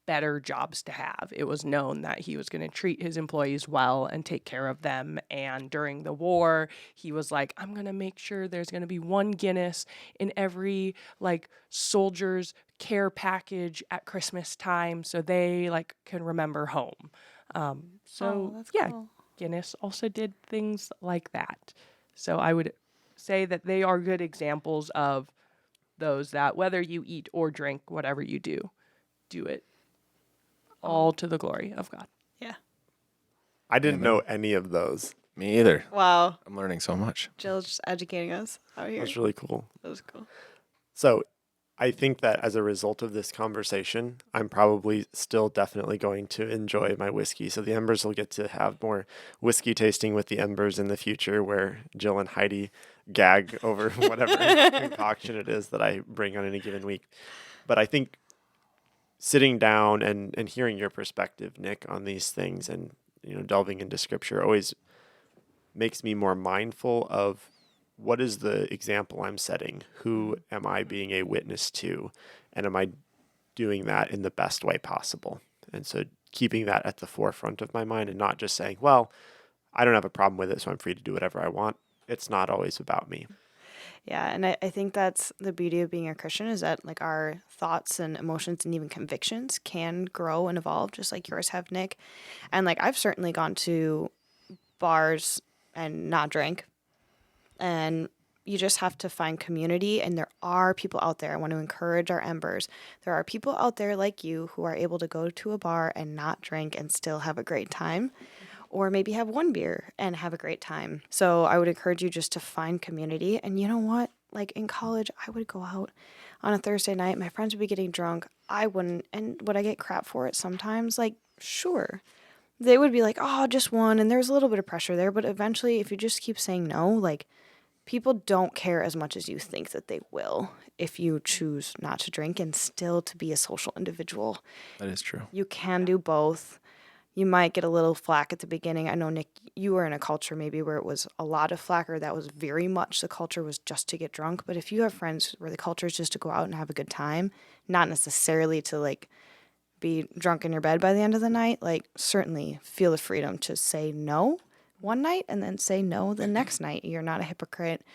better jobs to have. It was known that he was going to treat his employees well and take care of them. And during the war, he was like, I'm going to make sure there's going to be one Guinness in every like soldier's care package at Christmas time so they like can remember home. That's yeah, cool. Guinness also did things like that. So I would say that they are good examples of those that whether you eat or drink, whatever you do, do it all to the glory of God. Yeah. I didn't know any of those. Me either. Wow. I'm learning so much. Jill's just educating us out here. That's really cool. That was cool. So I think that as a result of this conversation, I'm probably still definitely going to enjoy my whiskey. So the Embers will get to have more whiskey tasting with the Embers in the future, where Jill and Heidi gag over whatever concoction it is that I bring on any given week. But I think sitting down and hearing your perspective, Nick, on these things and, you know, delving into scripture always makes me more mindful of what is the example I'm setting? Who am I being a witness to? And am I doing that in the best way possible? And so keeping that at the forefront of my mind and not just saying, well, I don't have a problem with it, so I'm free to do whatever I want. It's not always about me. Yeah, and I think that's the beauty of being a Christian is that like our thoughts and emotions and even convictions can grow and evolve just like yours have, Nick. And like I've certainly gone to bars and not drank. And you just have to find community, and there are people out there. I want to encourage our Embers. There are people out there like you who are able to go to a bar and not drink and still have a great time, or maybe have one beer and have a great time. So I would encourage you just to find community. And you know what? Like in college, I would go out on a Thursday night. My friends would be getting drunk. I wouldn't. And would I get crap for it sometimes? Like, sure. They would be like, oh, just one. And there's a little bit of pressure there. But eventually, if you just keep saying no, like, people don't care as much as you think that they will if you choose not to drink and still to be a social individual. That is true. You can do both. You might get a little flack at the beginning. I know, Nick, you were in a culture maybe where it was a lot of flack, or that was very much the culture was just to get drunk. But if you have friends where the culture is just to go out and have a good time, not necessarily to like be drunk in your bed by the end of the night, like certainly feel the freedom to say no one night and then say no the next night. You're not a hypocrite.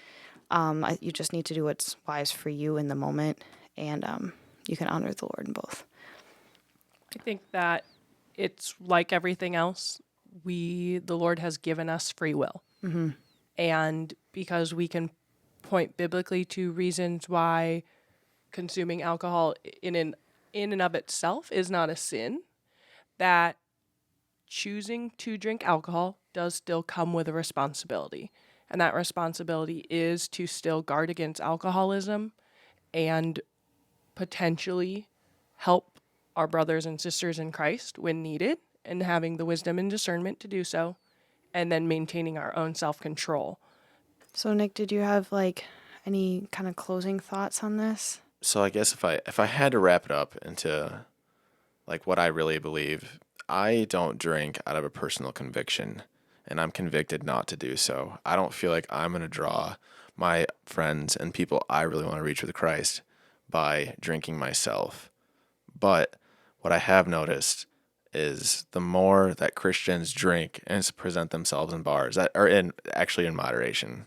You just need to do what's wise for you in the moment, and you can honor the Lord in both. I think that it's like everything else. The Lord has given us free will. Mm-hmm. And because we can point biblically to reasons why consuming alcohol in and of itself is not a sin, that choosing to drink alcohol does still come with a responsibility. And that responsibility is to still guard against alcoholism and potentially help our brothers and sisters in Christ when needed, and having the wisdom and discernment to do so, and then maintaining our own self-control. So, Nick, did you have like any kind of closing thoughts on this? So I guess if I had to wrap it up into like what I really believe, I don't drink out of a personal conviction, and I'm convicted not to do so. I don't feel like I'm going to draw my friends and people I really want to reach with Christ by drinking myself. But what I have noticed is the more that Christians drink and present themselves in bars that are in moderation,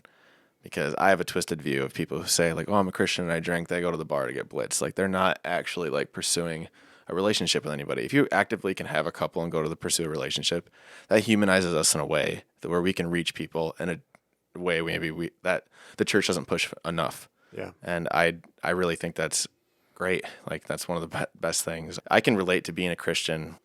because I have a twisted view of people who say like, "Oh, I'm a Christian and I drink." They go to the bar to get blitzed. Like they're not actually like pursuing a relationship with anybody. If you actively can have a couple and go to the pursue a relationship, that humanizes us in a way that where we can reach people in a way maybe that the church doesn't push enough. Yeah. And I really think that's great. Like that's one of the best things. I can relate to being a Christian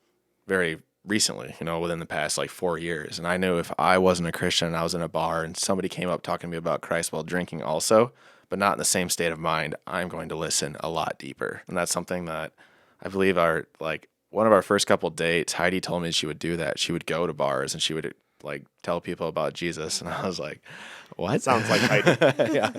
very recently, within the past like 4 years. And I knew if I wasn't a Christian and I was in a bar and somebody came up talking to me about Christ while drinking also, but not in the same state of mind, I'm going to listen a lot deeper. And that's something that I believe one of our first couple dates, Heidi told me she would do that. She would go to bars and she would like tell people about Jesus. And I was like, what? Sounds like Heidi. Yeah.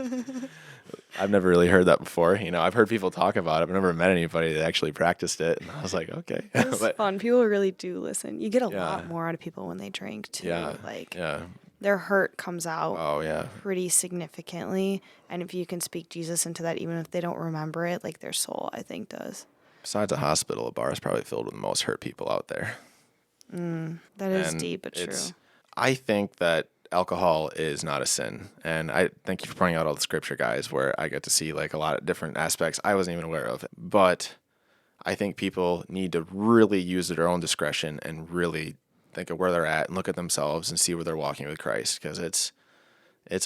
I've never really heard that before. I've heard people talk about it, but I've never met anybody that actually practiced it. And I was like, okay. It's But, fun. People really do listen. You get a Yeah. lot more out of people when they drink too. yeah. Like Yeah. their hurt comes out Oh, yeah. pretty significantly. And if you can speak Jesus into that, even if they don't remember it, like their soul, I think, does. Besides a hospital, a bar is probably filled with the most hurt people out there. That is And deep but true. I think that alcohol is not a sin. And I thank you for pointing out all the scripture, guys, where I get to see like a lot of different aspects I wasn't even aware of. But I think people need to really use their own discretion and really think of where they're at and look at themselves and see where they're walking with Christ, because it's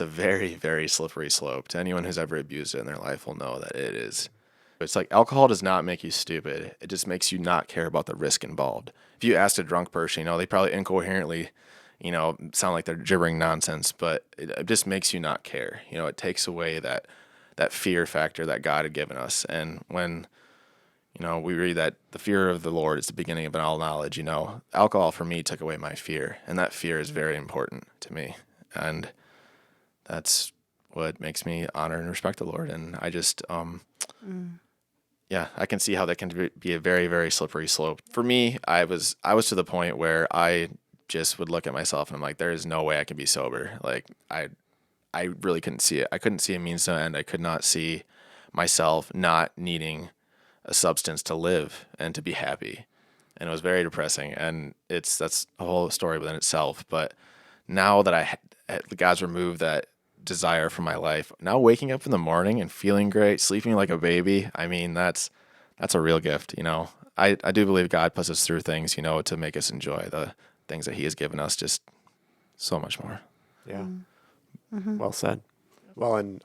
a very, very slippery slope. To anyone who's ever abused it in their life will know that it is. It's like alcohol does not make you stupid. It just makes you not care about the risk involved. If you asked a drunk person, they probably incoherently, sound like they're gibbering nonsense, but it just makes you not care. It takes away that fear factor that God had given us. And when, we read that the fear of the Lord is the beginning of all knowledge, alcohol for me took away my fear. And that fear is very important to me. And that's what makes me honor and respect the Lord. And I just, yeah, I can see how that can be a very, very slippery slope. For me, I was to the point where I just would look at myself and I'm like, there is no way I can be sober. Like I really couldn't see it. I couldn't see a means to an end. I could not see myself not needing a substance to live and to be happy. And it was very depressing. And that's a whole story within itself. But now that God's removed that desire from my life, now waking up in the morning and feeling great, sleeping like a baby, I mean, that's a real gift. I do believe God puts us through things, to make us enjoy the things that he has given us just so much more. Yeah. Well said. Well, and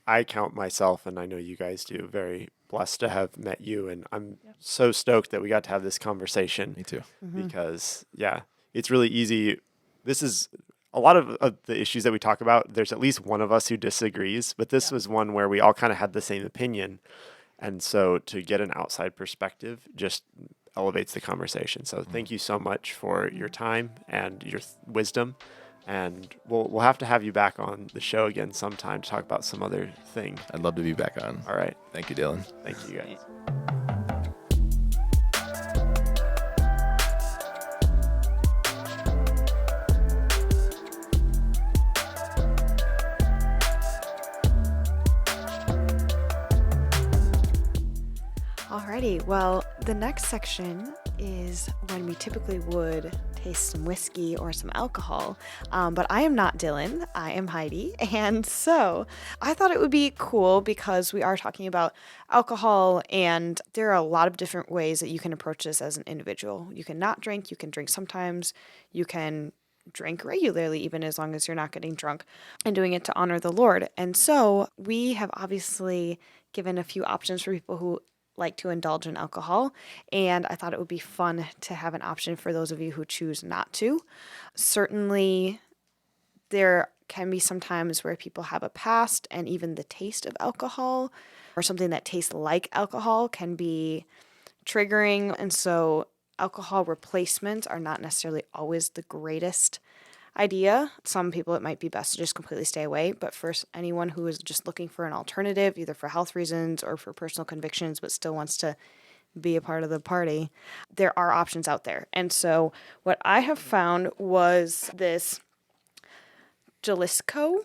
I count myself, and I know you guys do, very blessed to have met you. And I'm so stoked that we got to have this conversation. Me too. Because, yeah, it's really easy. This is a lot of the issues that we talk about. There's at least one of us who disagrees, but this was one where we all kind of had the same opinion. And so to get an outside perspective just elevates the conversation. So thank you so much for your time and your wisdom. And we'll have to have you back on the show again sometime to talk about some other thing. I'd love to be back on. All right. Thank you, Dylan. Thank you, guys. Alrighty, well, the next section is when we typically would taste some whiskey or some alcohol, but I am not Dylan, I am Heidi, and so I thought it would be cool because we are talking about alcohol, and there are a lot of different ways that you can approach this as an individual. You can not drink, you can drink sometimes, you can drink regularly, even as long as you're not getting drunk and doing it to honor the Lord. And so we have obviously given a few options for people who like to indulge in alcohol, and I thought it would be fun to have an option for those of you who choose not to. Certainly, there can be some times where people have a past, and even the taste of alcohol or something that tastes like alcohol can be triggering, and so alcohol replacements are not necessarily always the greatest idea. Some people, it might be best to just completely stay away. But for anyone who is just looking for an alternative, either for health reasons or for personal convictions, but still wants to be a part of the party, there are options out there. And so what I have found was this Jalisco.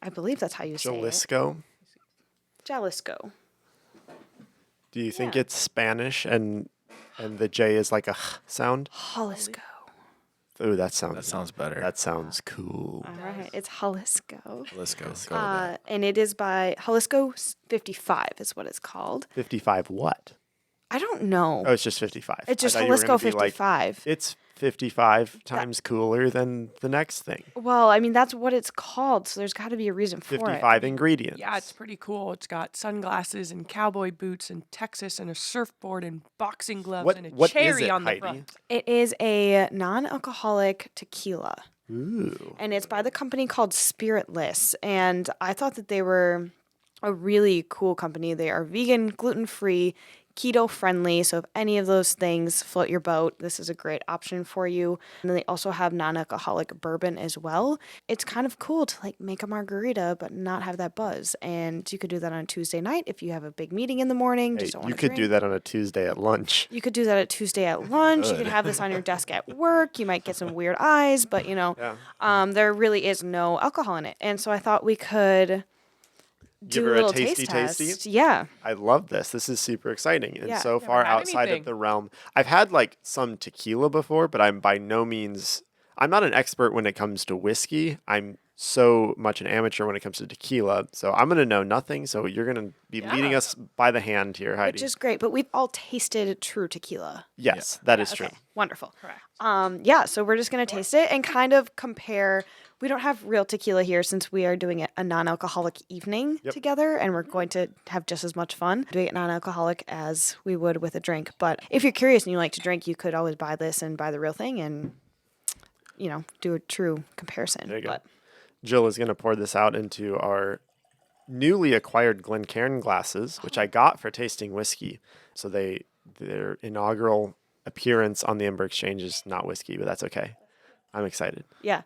I believe that's how you say it. Jalisco. Jalisco. Do you think Yeah. it's Spanish and the J is like a sound? Jalisco. Ooh, that sounds better. That sounds cool. All right, it's Jalisco. Let's go. Let's go with that. And it is by Jalisco 55 is what it's called. 55 what? I don't know. Oh, it's just 55. It's just I thought you were Jalisco gonna be like, 55. it's 55 times cooler than the next thing. Well, I mean, that's what it's called, so there's got to be a reason for it. 55 ingredients. Yeah, it's pretty cool. It's got sunglasses and cowboy boots and Texas and a surfboard and boxing gloves and a what is cherry it, on the Heidi? front. It is a non-alcoholic tequila, Ooh. and it's by the company called Spiritless. And I thought that they were a really cool company. They are vegan, gluten-free, keto-friendly, so if any of those things float your boat, this is a great option for you. And then they also have non-alcoholic bourbon as well. It's kind of cool to like make a margarita but not have that buzz. And you could do that on a Tuesday night if you have a big meeting in the morning. Hey, Just don't you want could do that on a Tuesday at lunch. You could do that at Tuesday at lunch. You could have this on your desk at work. You might get some weird eyes, but Yeah. there really is no alcohol in it. And so I thought we could Give do her a a little tasty taste tasty? test. Yeah. I love this. This is super exciting and Yeah. so Never far had outside anything. of the realm. I've had like some tequila before, but I'm by no means I'm not an expert when it comes to whiskey. I'm so much an amateur when it comes to tequila. So I'm going to know nothing. So you're going to be leading Yeah. us by the hand here, Heidi. Which is great, but we've all tasted true tequila. yes, that is true. Okay, wonderful. Correct. Yeah, so we're just going to taste it and kind of compare. We don't have real tequila here since we are doing a non-alcoholic evening Yep. together, and we're going to have just as much fun doing it non-alcoholic as we would with a drink. But if you're curious and you like to drink, you could always buy this and buy the real thing and, do a true comparison. There you go. But Jill is going to pour this out into our newly acquired Glencairn glasses, which I got for tasting whiskey. So their inaugural appearance on the Ember Exchange is not whiskey, but that's okay. I'm excited. yeah.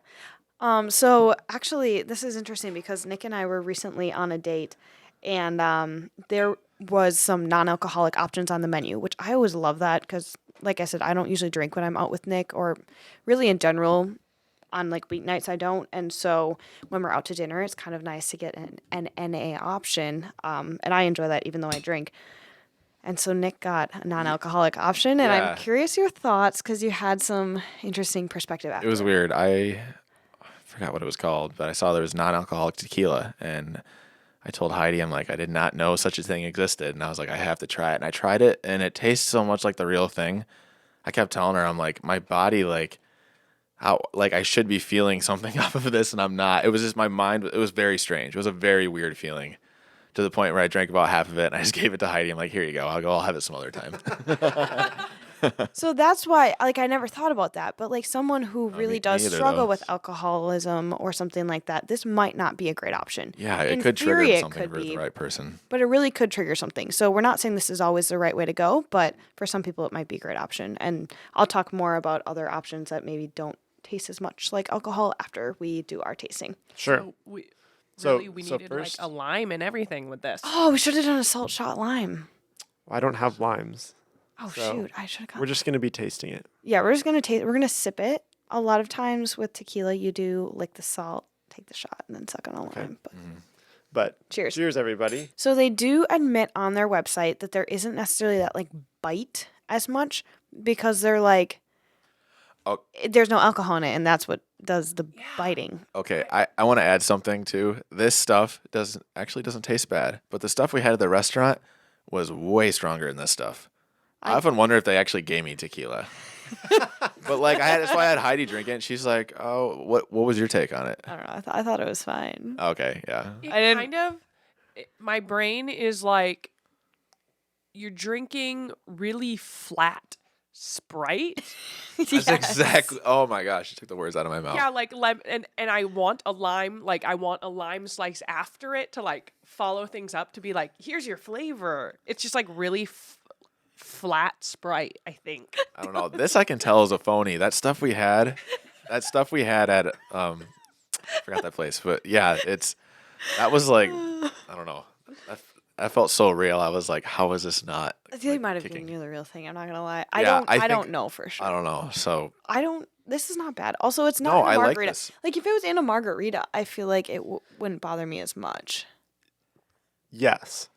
So actually, this is interesting because Nick and I were recently on a date, and there was some non-alcoholic options on the menu, which I always love that because, like I said, I don't usually drink when I'm out with Nick, or really in general. On like weeknights, I don't, and so when we're out to dinner, it's kind of nice to get an NA option, and I enjoy that even though I drink. And so Nick got a non-alcoholic option, and Yeah. I'm curious your thoughts because you had some interesting perspective after. It was weird. I forgot what it was called, but I saw there was non-alcoholic tequila, and I told Heidi, I'm like, I did not know such a thing existed, and I was like, I have to try it, and I tried it, and it tastes so much like the real thing. I kept telling her, I'm like, my body, I should be feeling something off of this, and I'm not. It was just my mind. It was very strange. It was a very weird feeling, to the point where I drank about half of it, and I just gave it to Heidi. I'm like, here you go. I'll have it some other time. So that's why, I never thought about that. But someone who really me does neither, struggle though. with alcoholism or something like that, this might not be a great option. Yeah, it In could theory, trigger it something could for the be, right person. but it really could trigger something. So we're not saying this is always the right way to go, but for some people, it might be a great option. And I'll talk more about other options that maybe don't taste as much like alcohol after we do our tasting. Sure. So we So- we so needed first- like a lime and everything with this. Oh, we should have done a salt shot lime. I don't have limes. Oh, So, shoot. I should have We're got just going to be tasting it. Yeah, we're just going to taste. We're going to sip it. A lot of times with tequila, you do lick the salt, take the shot, and then suck on a lime. But But Cheers. Cheers, everybody. So they do admit on their website that there isn't necessarily that bite as much because they're Oh. there's no alcohol in it, and that's what does the biting. Okay, I want to add something too. This stuff doesn't taste bad, but the stuff we had at the restaurant was way stronger than this stuff. I often wonder if they actually gave me tequila. But that's why I had Heidi drink it, and she's like, "Oh, what was your take on it?" I don't know. I thought it was fine. Okay, yeah. It I didn't- kind of, my brain is like, you're drinking really flat Sprite. That's exactly. Oh my gosh, you took the words out of my mouth. Yeah, like and I want a lime, I want a lime slice after it to follow things up to be like, here's your flavor. It's just really flat Sprite, I think. I don't know. This I can tell is a phony. That stuff we had, that stuff we had at I forgot that place, but yeah, that was like I don't know. I felt so real. I was like, how is this not? They like, might have kicking? given you the real thing. I'm not gonna lie. Yeah, I I don't think- know for sure. I don't know. So This is not bad. Also, it's not No, in a I like margarita. this. Like if it was in a margarita, I feel like it wouldn't bother me as much. Yes,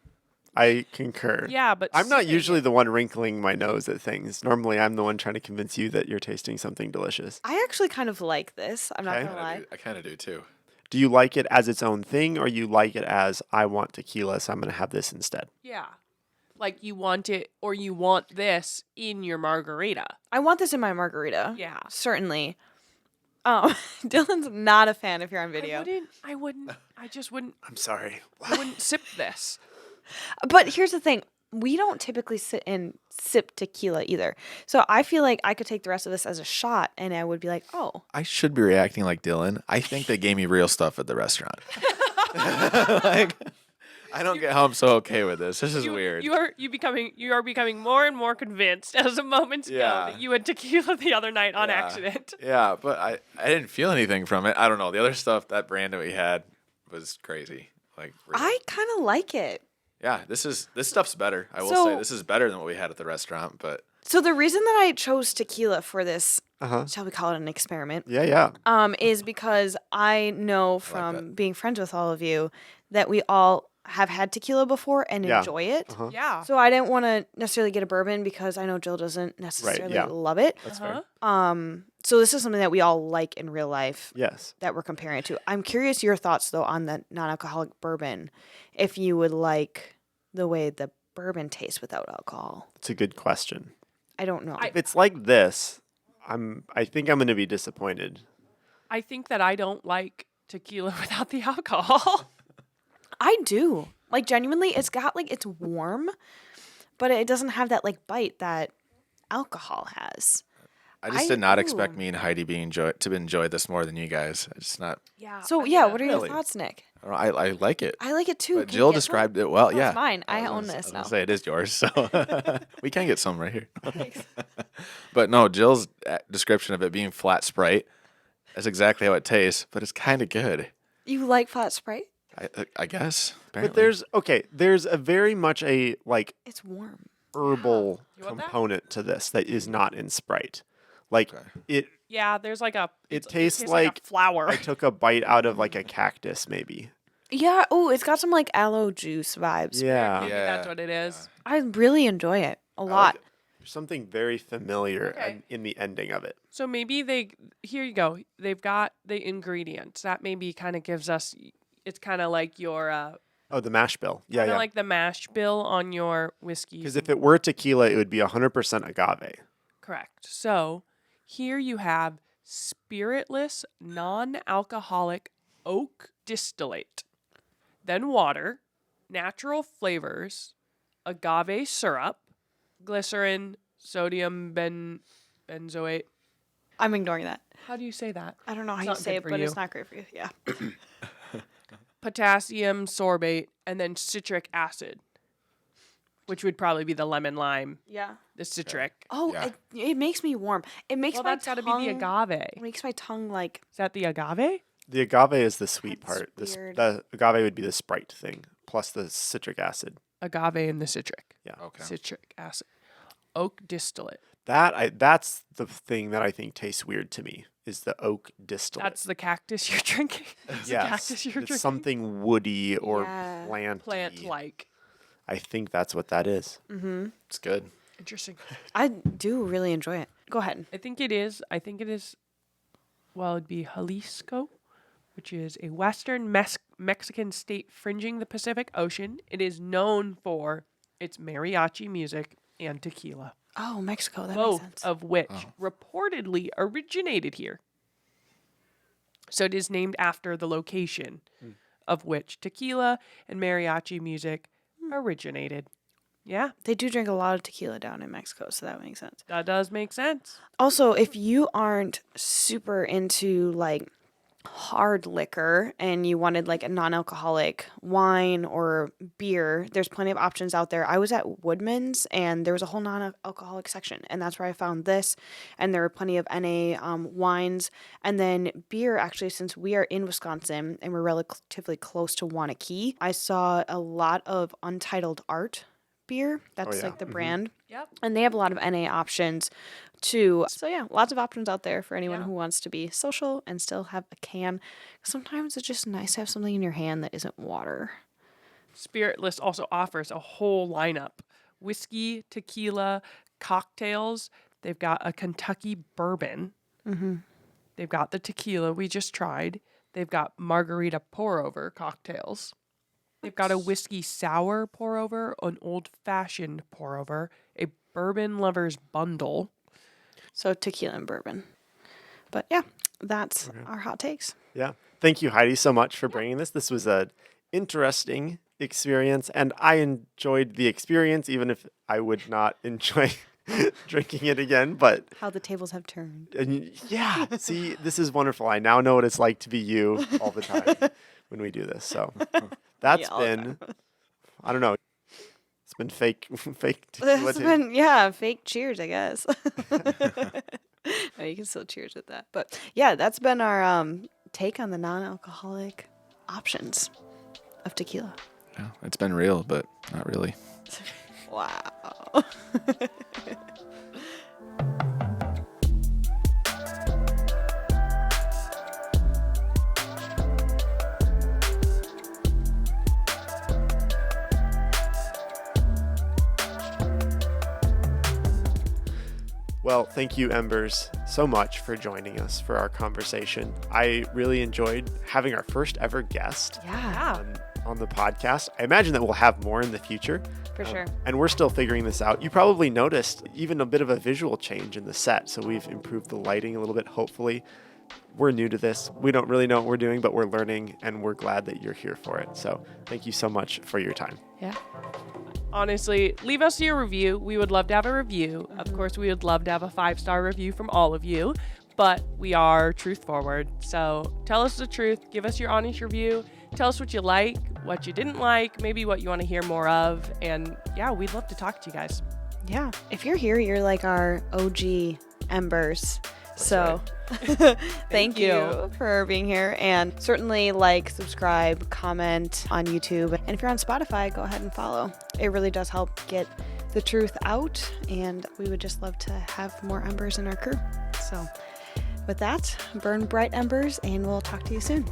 I concur. Yeah, but I'm not sipping usually it- the one wrinkling my nose at things. Normally, I'm the one trying to convince you that you're tasting something delicious. I actually kind of like this. I'm not Okay. gonna lie. I kind of do too. Do you like it as its own thing, or you like it as I want tequila, so I'm going to have this instead? Yeah. Like you want it or you want this in your margarita. I want this in my margarita. Yeah. Certainly. Dylan's not a fan if you're on video. I just wouldn't I'm sorry. I wouldn't sip this. But here's the thing. We don't typically sit and sip tequila either. So I feel like I could take the rest of this as a shot and I would be like, oh. I should be reacting like Dylan. I think they gave me real stuff at the restaurant. Like, I don't get how I'm so okay with this. This is weird. You are becoming more and more convinced as the moments go Yeah. that you had tequila the other night on Yeah. accident. Yeah, but I didn't feel anything from it. I don't know. The other stuff, that brand that we had was crazy. Like, really. I kind of like it. Yeah, this stuff's better. I will So- say this is better than what we had at the restaurant. But So the reason that I chose tequila for this, Uh-huh. shall we call it an experiment, Yeah. is because I know from that. being friends with all of you that we all have had tequila before and Yeah. enjoy it. Uh-huh. Yeah. So I didn't want to necessarily get a bourbon because I know Jill doesn't necessarily yeah. love it. That's Uh-huh. fair. So this is something that we all like in real life Yes. that we're comparing it to. I'm curious your thoughts though on the non-alcoholic bourbon. If you would like the way the bourbon tastes without alcohol. It's a good question. I don't know. If it's like this, I think I'm going to be disappointed. I think that I don't like tequila without the alcohol. I do. Like genuinely, it's got like it's warm, but it doesn't have that like bite that alcohol has. I just I- did not expect ooh. me and Heidi to enjoy this more than you guys. It's not. Yeah. So yeah, what are your Really? thoughts, Nick? I, don't know, I like it. I like it too. But Can we Jill get some? described it well. Oh, Yeah, it's mine. I was own gonna- this I was now. gonna say it is yours, so we can get some right here. But no, Jill's description of it being flat Sprite, that's exactly how it tastes. But it's kind of good. You like flat Sprite? I guess. But Apparently. there's a very much a like It's warm. herbal You want that? component to this that is not in Sprite. Like Okay. it Yeah, there's like a. It it tastes a like flower. I took a bite out of like a cactus maybe. Yeah. Oh, it's got some like aloe juice vibes. Yeah. Maybe that's what it is. I really enjoy it a I like lot. it. There's something very familiar Okay. in the ending of it. So maybe here you go. They've got the ingredients. That maybe kind of gives us. It's kind of like your. Oh, the mash bill. Yeah, Kind of yeah. like the mash bill on your whiskey. Because if it were tequila, it would be 100% agave. Correct. So here you have spiritless, non-alcoholic oak distillate, then water, natural flavors, agave syrup, glycerin, sodium benzoate. I'm ignoring that. How do you say that? I don't know how It's you not say good it, for but you. it's not great for you. Yeah. Potassium sorbate, and then citric acid, which would probably be the lemon lime, Yeah. the citric. Oh, Yeah. it makes me warm. It makes Well, my that's got to tongue. be the agave. It makes my tongue like. Is that the agave? The agave is the sweet That's part. weird. The agave would be the Sprite thing, plus the citric acid. Agave and the citric. Yeah. Okay. Citric acid. Oak distillate. That's the thing that I think tastes weird to me is the oak distillate. That's the cactus you're drinking. That's the yes. cactus you're It's drinking. something woody or Yeah. Plant-like. I think that's what that is. It's good. Interesting. I do really enjoy it. Go ahead. I think it is. Well, it'd be Jalisco, which is a western Mexican state fringing the Pacific Ocean. It is known for its mariachi music and tequila, Oh, Mexico. That makes both sense. of which reportedly originated here. So it is named after the location of which tequila and mariachi music originated. Yeah, They do drink a lot of tequila down in Mexico, so that makes sense. that does make sense. Also, if you aren't super into like hard liquor and you wanted like a non-alcoholic wine or beer, there's plenty of options out there. I was at Woodman's and there was a whole non-alcoholic section, and that's where I found this. And there were plenty of NA wines, and then beer. Actually, since we are in Wisconsin and we're relatively close to Wanakee, I saw a lot of Untitled Art beer. That's like the brand. Yep. And they have a lot of NA options too. So yeah, lots of options out there for anyone who wants to be social and still have a can. Sometimes it's just nice to have something in your hand that isn't water. Spiritless also offers a whole lineup: whiskey, tequila, cocktails. They've got a Kentucky bourbon. Mm-hmm. They've got the tequila we just tried. They've got margarita pour-over cocktails. They've got a whiskey sour pour-over, an old-fashioned pour-over, a bourbon lovers bundle. So tequila and bourbon. But yeah, that's our hot takes. Yeah. Thank you, Heidi, so much for bringing this. This was an interesting experience, and I enjoyed the experience, even if I would not enjoy drinking it again. But How the tables have turned. yeah, see, this is wonderful. I now know what it's like to be you all the time when we do this. So that's all the been, I don't know, it's been fake tequila It's too. been, fake cheers, I guess. No, you can still cheers with that. But yeah, that's been our take on the non-alcoholic options of tequila. Yeah, it's been real, but not really. Wow. Well, thank you, Embers, so much for joining us for our conversation. I really enjoyed having our first ever guest Yeah, on the podcast. I imagine that we'll have more in the future. for sure. And we're still figuring this out. You probably noticed even a bit of a visual change in the set. So we've improved the lighting a little bit, hopefully. We're new to this. We don't really know what we're doing, but we're learning, and we're glad that you're here for it. So thank you so much for your time. Yeah. Honestly, leave us your review. We would love to have a review. Of course, we would love to have a 5-star review from all of you, but we are truth forward. So tell us the truth. Give us your honest review. Tell us what you like, what you didn't like, maybe what you want to hear more of. And yeah, we'd love to talk to you guys. Yeah. If you're here, you're like our OG Embers. So thank you for being here, and certainly like, subscribe, comment on YouTube. And if you're on Spotify, go ahead and follow. It really does help get the truth out, and we would just love to have more embers in our crew. So with that, burn bright embers, and we'll talk to you soon.